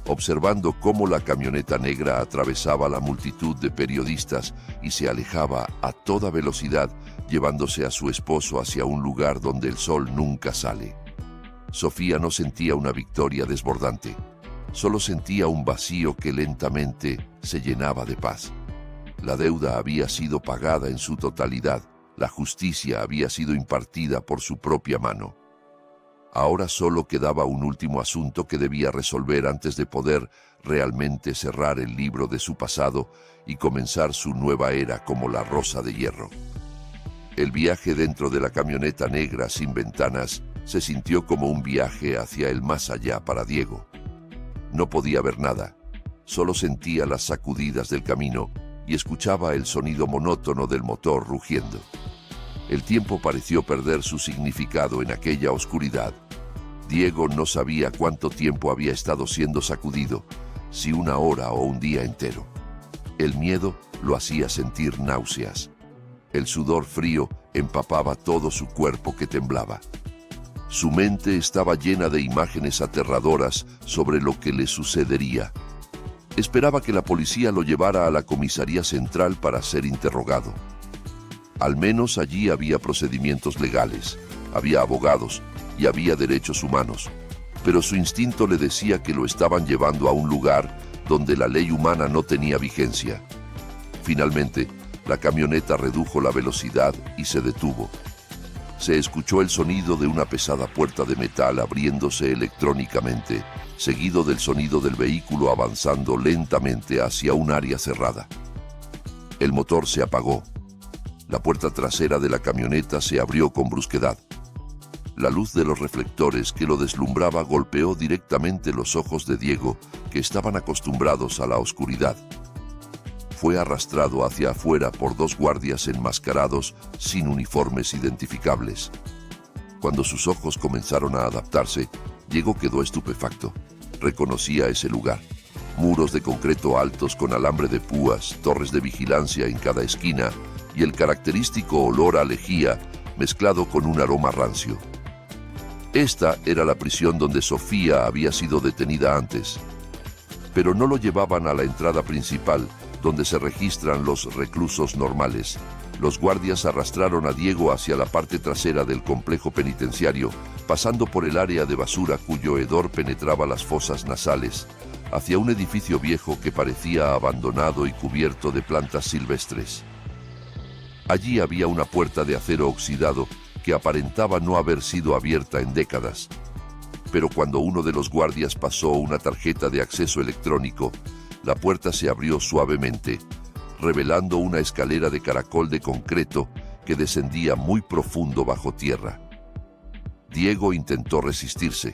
[SPEAKER 1] observando cómo la camioneta negra atravesaba la multitud de periodistas y se alejaba a toda velocidad, llevándose a su esposo hacia un lugar donde el sol nunca sale. Sofía no sentía una victoria desbordante, solo sentía un vacío que lentamente se llenaba de paz. La deuda había sido pagada en su totalidad, la justicia había sido impartida por su propia mano. Ahora solo quedaba un último asunto que debía resolver antes de poder realmente cerrar el libro de su pasado y comenzar su nueva era como la Rosa de Hierro. El viaje dentro de la camioneta negra sin ventanas se sintió como un viaje hacia el más allá para Diego. No podía ver nada, solo sentía las sacudidas del camino y escuchaba el sonido monótono del motor rugiendo. El tiempo pareció perder su significado en aquella oscuridad. Diego no sabía cuánto tiempo había estado siendo sacudido, si una hora o un día entero. El miedo lo hacía sentir náuseas. El sudor frío empapaba todo su cuerpo que temblaba. Su mente estaba llena de imágenes aterradoras sobre lo que le sucedería. Esperaba que la policía lo llevara a la comisaría central para ser interrogado. Al menos allí había procedimientos legales, había abogados y había derechos humanos, pero su instinto le decía que lo estaban llevando a un lugar donde la ley humana no tenía vigencia. Finalmente, la camioneta redujo la velocidad y se detuvo. Se escuchó el sonido de una pesada puerta de metal abriéndose electrónicamente, seguido del sonido del vehículo avanzando lentamente hacia un área cerrada. El motor se apagó. La puerta trasera de la camioneta se abrió con brusquedad. La luz de los reflectores que lo deslumbraba golpeó directamente los ojos de Diego, que estaban acostumbrados a la oscuridad. Fue arrastrado hacia afuera por dos guardias enmascarados sin uniformes identificables. Cuando sus ojos comenzaron a adaptarse, Diego quedó estupefacto. Reconocía ese lugar. Muros de concreto altos con alambre de púas, torres de vigilancia en cada esquina y el característico olor a lejía mezclado con un aroma rancio. Esta era la prisión donde Sofía había sido detenida antes. Pero no lo llevaban a la entrada principal, donde se registran los reclusos normales. Los guardias arrastraron a Diego hacia la parte trasera del complejo penitenciario, pasando por el área de basura cuyo hedor penetraba las fosas nasales, hacia un edificio viejo que parecía abandonado y cubierto de plantas silvestres. Allí había una puerta de acero oxidado que aparentaba no haber sido abierta en décadas. Pero cuando uno de los guardias pasó una tarjeta de acceso electrónico, la puerta se abrió suavemente, revelando una escalera de caracol de concreto que descendía muy profundo bajo tierra. Diego intentó resistirse.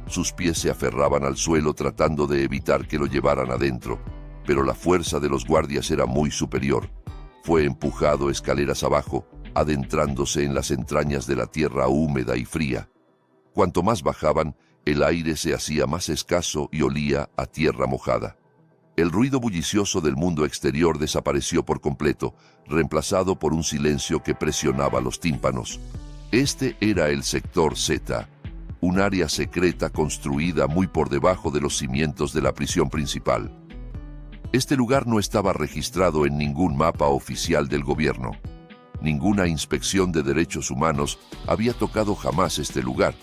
[SPEAKER 1] Sus pies se aferraban al suelo tratando de evitar que lo llevaran adentro, pero la fuerza de los guardias era muy superior. Fue empujado escaleras abajo, adentrándose en las entrañas de la tierra húmeda y fría. Cuanto más bajaban, el aire se hacía más escaso y olía a tierra mojada. El ruido bullicioso del mundo exterior desapareció por completo, reemplazado por un silencio que presionaba los tímpanos. Este era el sector Z, un área secreta construida muy por debajo de los cimientos de la prisión principal. Este lugar no estaba registrado en ningún mapa oficial del gobierno. Ninguna inspección de derechos humanos había tocado jamás este lugar,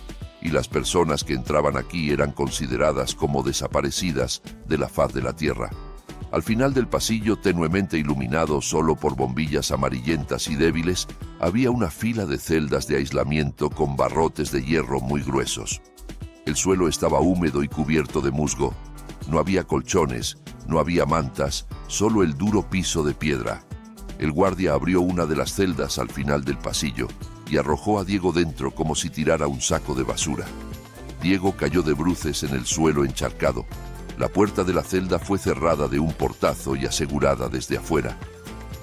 [SPEAKER 1] y las personas que entraban aquí eran consideradas como desaparecidas de la faz de la tierra. Al final del pasillo, tenuemente iluminado solo por bombillas amarillentas y débiles, había una fila de celdas de aislamiento con barrotes de hierro muy gruesos. El suelo estaba húmedo y cubierto de musgo. No había colchones, no había mantas, solo el duro piso de piedra. El guardia abrió una de las celdas al final del pasillo y arrojó a Diego dentro como si tirara un saco de basura. Diego cayó de bruces en el suelo encharcado. La puerta de la celda fue cerrada de un portazo y asegurada desde afuera.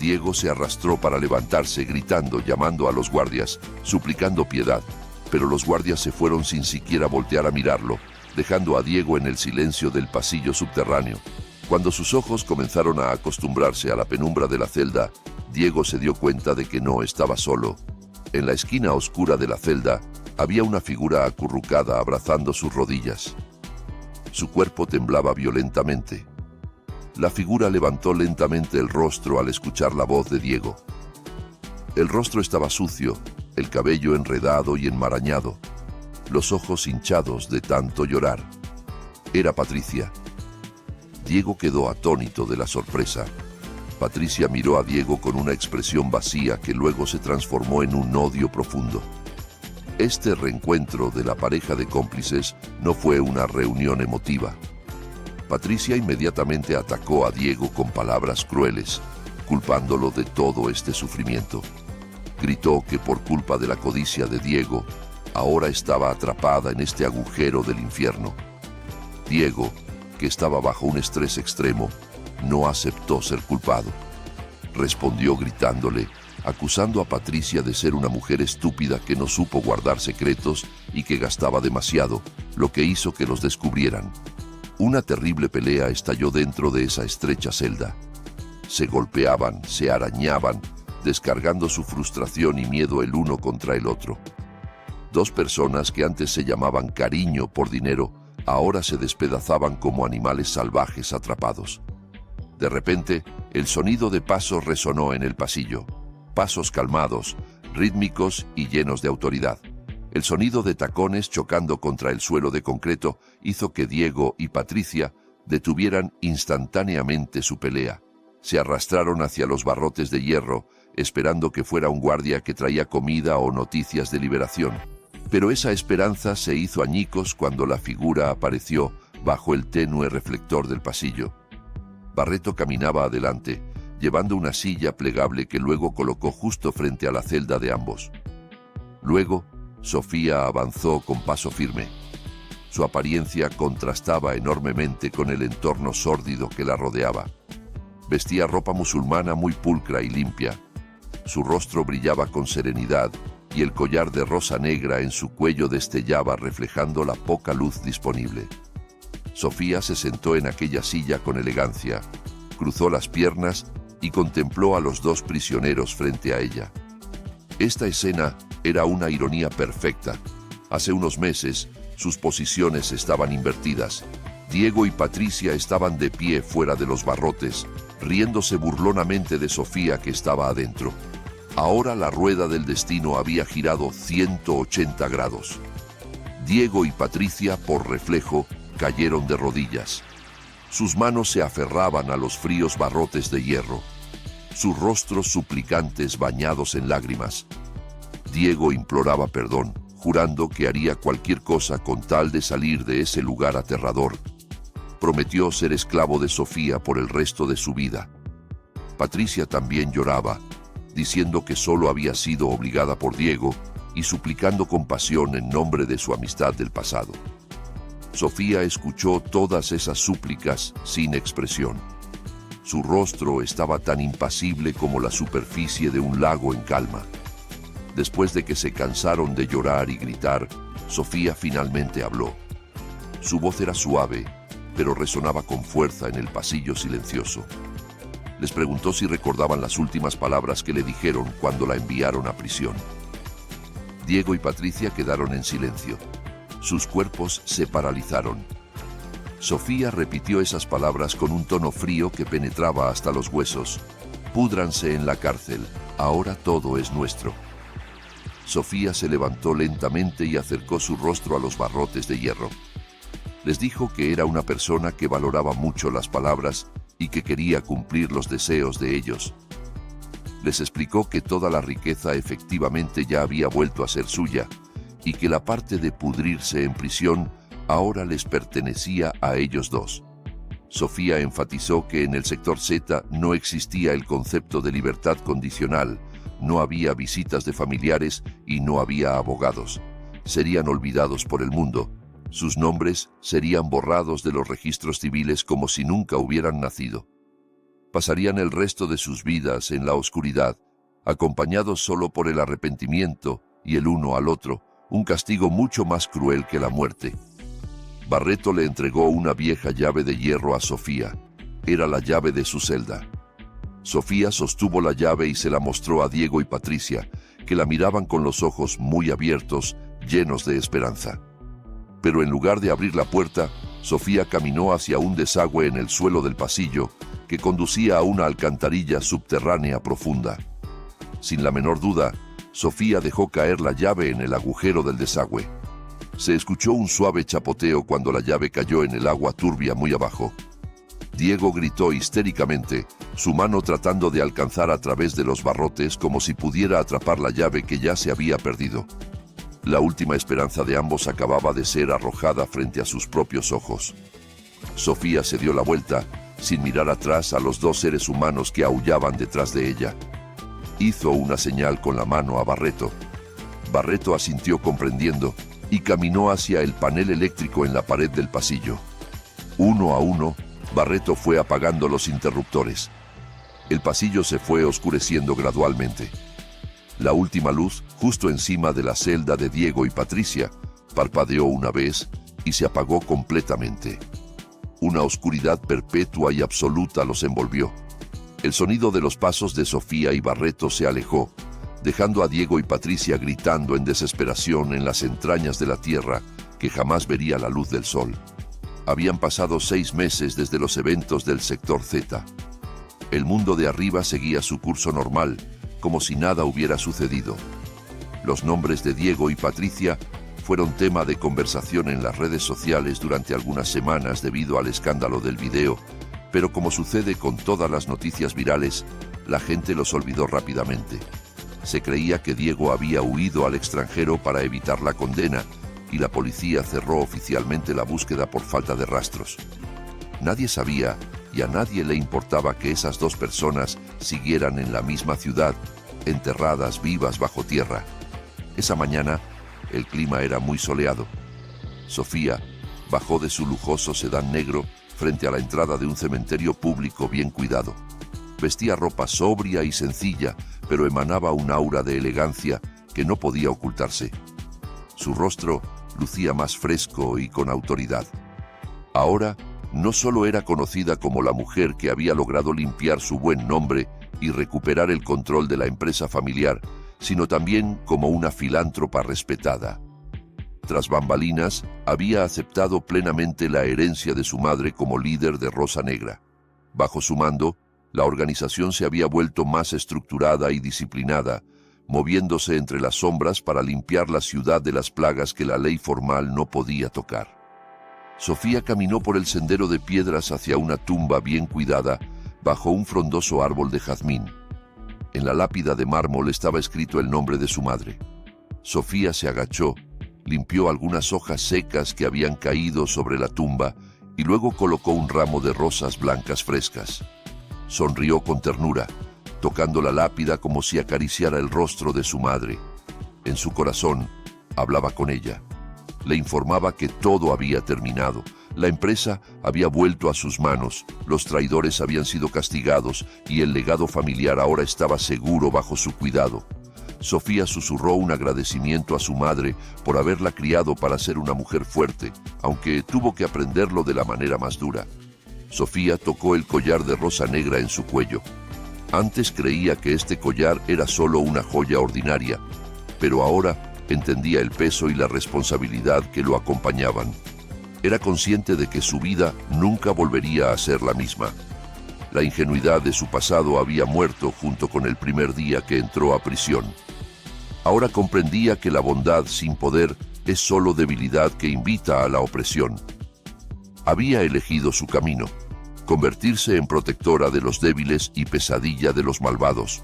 [SPEAKER 1] Diego se arrastró para levantarse, gritando, llamando a los guardias, suplicando piedad, pero los guardias se fueron sin siquiera voltear a mirarlo, dejando a Diego en el silencio del pasillo subterráneo. Cuando sus ojos comenzaron a acostumbrarse a la penumbra de la celda, Diego se dio cuenta de que no estaba solo. En la esquina oscura de la celda había una figura acurrucada abrazando sus rodillas. Su cuerpo temblaba violentamente. La figura levantó lentamente el rostro al escuchar la voz de Diego. El rostro estaba sucio, el cabello enredado y enmarañado, los ojos hinchados de tanto llorar. Era Patricia. Diego quedó atónito de la sorpresa. Patricia miró a Diego con una expresión vacía que luego se transformó en un odio profundo. Este reencuentro de la pareja de cómplices no fue una reunión emotiva. Patricia inmediatamente atacó a Diego con palabras crueles, culpándolo de todo este sufrimiento. Gritó que por culpa de la codicia de Diego, ahora estaba atrapada en este agujero del infierno. Diego, que estaba bajo un estrés extremo, no aceptó ser culpado. Respondió gritándole, acusando a Patricia de ser una mujer estúpida que no supo guardar secretos y que gastaba demasiado, lo que hizo que los descubrieran. Una terrible pelea estalló dentro de esa estrecha celda. Se golpeaban, se arañaban, descargando su frustración y miedo el uno contra el otro. Dos personas que antes se llamaban cariño por dinero, ahora se despedazaban como animales salvajes atrapados. De repente, el sonido de pasos resonó en el pasillo. Pasos calmados, rítmicos y llenos de autoridad. El sonido de tacones chocando contra el suelo de concreto hizo que Diego y Patricia detuvieran instantáneamente su pelea. Se arrastraron hacia los barrotes de hierro, esperando que fuera un guardia que traía comida o noticias de liberación. Pero esa esperanza se hizo añicos cuando la figura apareció bajo el tenue reflector del pasillo. Barreto caminaba adelante, llevando una silla plegable que luego colocó justo frente a la celda de ambos. Luego, Sofía avanzó con paso firme. Su apariencia contrastaba enormemente con el entorno sórdido que la rodeaba. Vestía ropa musulmana muy pulcra y limpia. Su rostro brillaba con serenidad y el collar de rosa negra en su cuello destellaba reflejando la poca luz disponible. Sofía se sentó en aquella silla con elegancia, cruzó las piernas y contempló a los dos prisioneros frente a ella. Esta escena era una ironía perfecta. Hace unos meses, sus posiciones estaban invertidas. Diego y Patricia estaban de pie fuera de los barrotes, riéndose burlonamente de Sofía que estaba adentro. Ahora la rueda del destino había girado 180 grados. Diego y Patricia, por reflejo, cayeron de rodillas. Sus manos se aferraban a los fríos barrotes de hierro, sus rostros suplicantes bañados en lágrimas. Diego imploraba perdón, jurando que haría cualquier cosa con tal de salir de ese lugar aterrador. Prometió ser esclavo de Sofía por el resto de su vida. Patricia también lloraba, diciendo que solo había sido obligada por Diego y suplicando compasión en nombre de su amistad del pasado. Sofía escuchó todas esas súplicas sin expresión. Su rostro estaba tan impasible como la superficie de un lago en calma. Después de que se cansaron de llorar y gritar, Sofía finalmente habló. Su voz era suave, pero resonaba con fuerza en el pasillo silencioso. Les preguntó si recordaban las últimas palabras que le dijeron cuando la enviaron a prisión. Diego y Patricia quedaron en silencio. Sus cuerpos se paralizaron. Sofía repitió esas palabras con un tono frío que penetraba hasta los huesos. Púdranse en la cárcel, ahora todo es nuestro. Sofía se levantó lentamente y acercó su rostro a los barrotes de hierro. Les dijo que era una persona que valoraba mucho las palabras y que quería cumplir los deseos de ellos. Les explicó que toda la riqueza efectivamente ya había vuelto a ser suya y que la parte de pudrirse en prisión ahora les pertenecía a ellos dos. Sofía enfatizó que en el sector Z no existía el concepto de libertad condicional, no había visitas de familiares y no había abogados. Serían olvidados por el mundo. Sus nombres serían borrados de los registros civiles como si nunca hubieran nacido. Pasarían el resto de sus vidas en la oscuridad, acompañados solo por el arrepentimiento y el uno al otro, un castigo mucho más cruel que la muerte. Barreto le entregó una vieja llave de hierro a Sofía. Era la llave de su celda. Sofía sostuvo la llave y se la mostró a Diego y Patricia, que la miraban con los ojos muy abiertos, llenos de esperanza. Pero en lugar de abrir la puerta, Sofía caminó hacia un desagüe en el suelo del pasillo que conducía a una alcantarilla subterránea profunda. Sin la menor duda, Sofía dejó caer la llave en el agujero del desagüe. Se escuchó un suave chapoteo cuando la llave cayó en el agua turbia muy abajo. Diego gritó histéricamente, su mano tratando de alcanzar a través de los barrotes como si pudiera atrapar la llave que ya se había perdido. La última esperanza de ambos acababa de ser arrojada frente a sus propios ojos. Sofía se dio la vuelta, sin mirar atrás a los dos seres humanos que aullaban detrás de ella. Hizo una señal con la mano a Barreto. Barreto asintió comprendiendo y caminó hacia el panel eléctrico en la pared del pasillo. Uno a uno, Barreto fue apagando los interruptores. El pasillo se fue oscureciendo gradualmente. La última luz, justo encima de la celda de Diego y Patricia, parpadeó una vez y se apagó completamente. Una oscuridad perpetua y absoluta los envolvió. El sonido de los pasos de Sofía y Barreto se alejó, dejando a Diego y Patricia gritando en desesperación en las entrañas de la tierra que jamás vería la luz del sol. Habían pasado 6 meses desde los eventos del sector Z. El mundo de arriba seguía su curso normal, como si nada hubiera sucedido. Los nombres de Diego y Patricia fueron tema de conversación en las redes sociales durante algunas semanas debido al escándalo del video, pero como sucede con todas las noticias virales, la gente los olvidó rápidamente. Se creía que Diego había huido al extranjero para evitar la condena, y la policía cerró oficialmente la búsqueda por falta de rastros. Nadie sabía y a nadie le importaba que esas dos personas siguieran en la misma ciudad, enterradas vivas bajo tierra. Esa mañana, el clima era muy soleado. Sofía bajó de su lujoso sedán negro frente a la entrada de un cementerio público bien cuidado. Vestía ropa sobria y sencilla, pero emanaba un aura de elegancia que no podía ocultarse. Su rostro lucía más fresco y con autoridad. Ahora, no solo era conocida como la mujer que había logrado limpiar su buen nombre y recuperar el control de la empresa familiar, sino también como una filántropa respetada. Tras bambalinas, había aceptado plenamente la herencia de su madre como líder de Rosa Negra. Bajo su mando, la organización se había vuelto más estructurada y disciplinada, moviéndose entre las sombras para limpiar la ciudad de las plagas que la ley formal no podía tocar. Sofía caminó por el sendero de piedras hacia una tumba bien cuidada, bajo un frondoso árbol de jazmín. En la lápida de mármol estaba escrito el nombre de su madre. Sofía se agachó, limpió algunas hojas secas que habían caído sobre la tumba y luego colocó un ramo de rosas blancas frescas. Sonrió con ternura, tocando la lápida como si acariciara el rostro de su madre. En su corazón, hablaba con ella. Le informaba que todo había terminado. La empresa había vuelto a sus manos, los traidores habían sido castigados y el legado familiar ahora estaba seguro bajo su cuidado. Sofía susurró un agradecimiento a su madre por haberla criado para ser una mujer fuerte, aunque tuvo que aprenderlo de la manera más dura. Sofía tocó el collar de rosa negra en su cuello. Antes creía que este collar era solo una joya ordinaria, pero ahora entendía el peso y la responsabilidad que lo acompañaban. Era consciente de que su vida nunca volvería a ser la misma. La ingenuidad de su pasado había muerto junto con el primer día que entró a prisión. Ahora comprendía que la bondad sin poder es solo debilidad que invita a la opresión. Había elegido su camino, convertirse en protectora de los débiles y pesadilla de los malvados.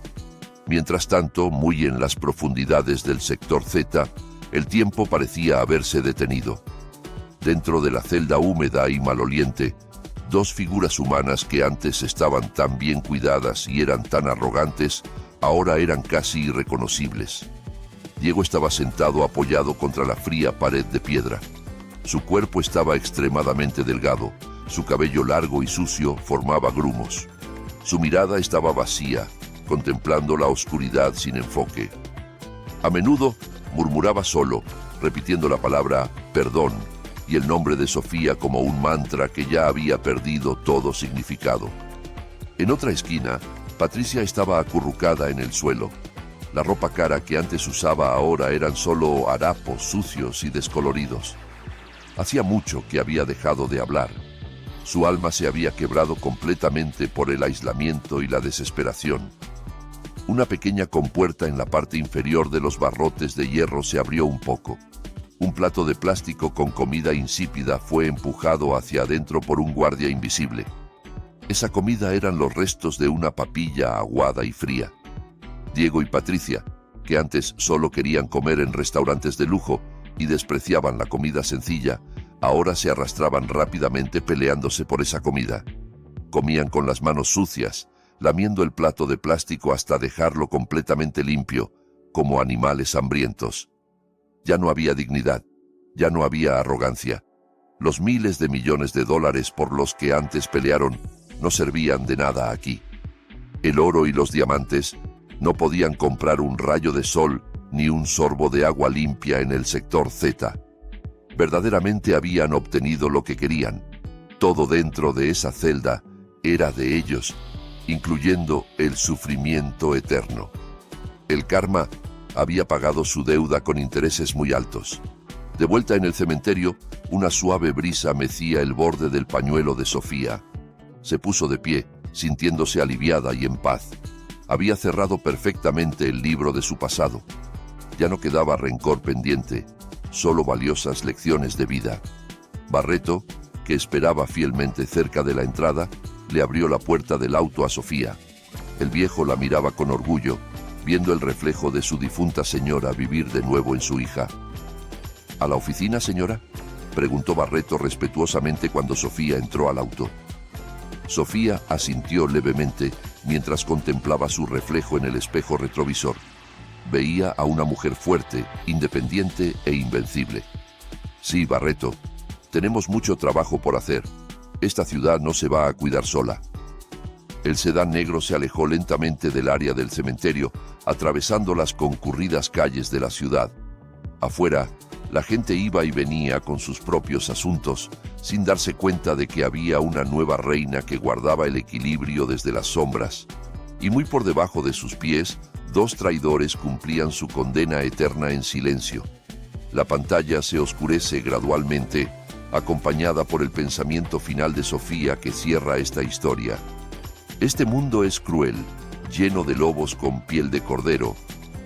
[SPEAKER 1] Mientras tanto, muy en las profundidades del sector Z, el tiempo parecía haberse detenido. Dentro de la celda húmeda y maloliente, dos figuras humanas que antes estaban tan bien cuidadas y eran tan arrogantes, ahora eran casi irreconocibles. Diego estaba sentado apoyado contra la fría pared de piedra. Su cuerpo estaba extremadamente delgado, su cabello largo y sucio formaba grumos. Su mirada estaba vacía, contemplando la oscuridad sin enfoque. A menudo murmuraba solo, repitiendo la palabra perdón y el nombre de Sofía como un mantra que ya había perdido todo significado. En otra esquina, Patricia estaba acurrucada en el suelo. La ropa cara que antes usaba ahora eran solo harapos sucios y descoloridos. Hacía mucho que había dejado de hablar. Su alma se había quebrado completamente por el aislamiento y la desesperación. Una pequeña compuerta en la parte inferior de los barrotes de hierro se abrió un poco. Un plato de plástico con comida insípida fue empujado hacia adentro por un guardia invisible. Esa comida eran los restos de una papilla aguada y fría. Diego y Patricia, que antes solo querían comer en restaurantes de lujo y despreciaban la comida sencilla, ahora se arrastraban rápidamente peleándose por esa comida. Comían con las manos sucias, lamiendo el plato de plástico hasta dejarlo completamente limpio, como animales hambrientos. Ya no había dignidad, ya no había arrogancia. Los miles de millones de dólares por los que antes pelearon no servían de nada aquí. El oro y los diamantes no podían comprar un rayo de sol ni un sorbo de agua limpia en el sector Z. Verdaderamente habían obtenido lo que querían. Todo dentro de esa celda era de ellos, incluyendo el sufrimiento eterno. El karma había pagado su deuda con intereses muy altos. De vuelta en el cementerio, una suave brisa mecía el borde del pañuelo de Sofía. Se puso de pie, sintiéndose aliviada y en paz. Había cerrado perfectamente el libro de su pasado. Ya no quedaba rencor pendiente, solo valiosas lecciones de vida. Barreto, que esperaba fielmente cerca de la entrada, le abrió la puerta del auto a Sofía. El viejo la miraba con orgullo, viendo el reflejo de su difunta señora vivir de nuevo en su hija. ¿A la oficina, señora?, preguntó Barreto respetuosamente cuando Sofía entró al auto. Sofía asintió levemente mientras contemplaba su reflejo en el espejo retrovisor. Veía a una mujer fuerte, independiente e invencible. Sí, Barreto, tenemos mucho trabajo por hacer. Esta ciudad no se va a cuidar sola. El sedán negro se alejó lentamente del área del cementerio, atravesando las concurridas calles de la ciudad. Afuera, la gente iba y venía con sus propios asuntos, sin darse cuenta de que había una nueva reina que guardaba el equilibrio desde las sombras. Y muy por debajo de sus pies, dos traidores cumplían su condena eterna en silencio. La pantalla se oscurece gradualmente, acompañada por el pensamiento final de Sofía que cierra esta historia. Este mundo es cruel, lleno de lobos con piel de cordero,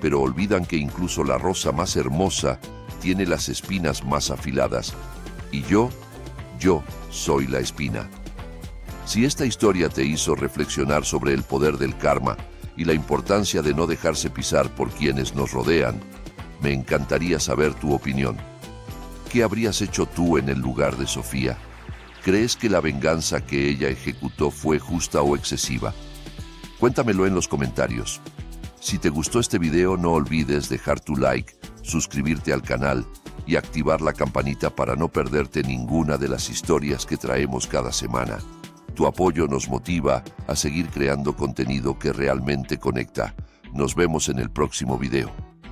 [SPEAKER 1] pero olvidan que incluso la rosa más hermosa tiene las espinas más afiladas. Y yo soy la espina. Si esta historia te hizo reflexionar sobre el poder del karma y la importancia de no dejarse pisar por quienes nos rodean, me encantaría saber tu opinión. ¿Qué habrías hecho tú en el lugar de Sofía? ¿Crees que la venganza que ella ejecutó fue justa o excesiva? Cuéntamelo en los comentarios. Si te gustó este video, no olvides dejar tu like, suscribirte al canal y activar la campanita para no perderte ninguna de las historias que traemos cada semana. Tu apoyo nos motiva a seguir creando contenido que realmente conecta. Nos vemos en el próximo video.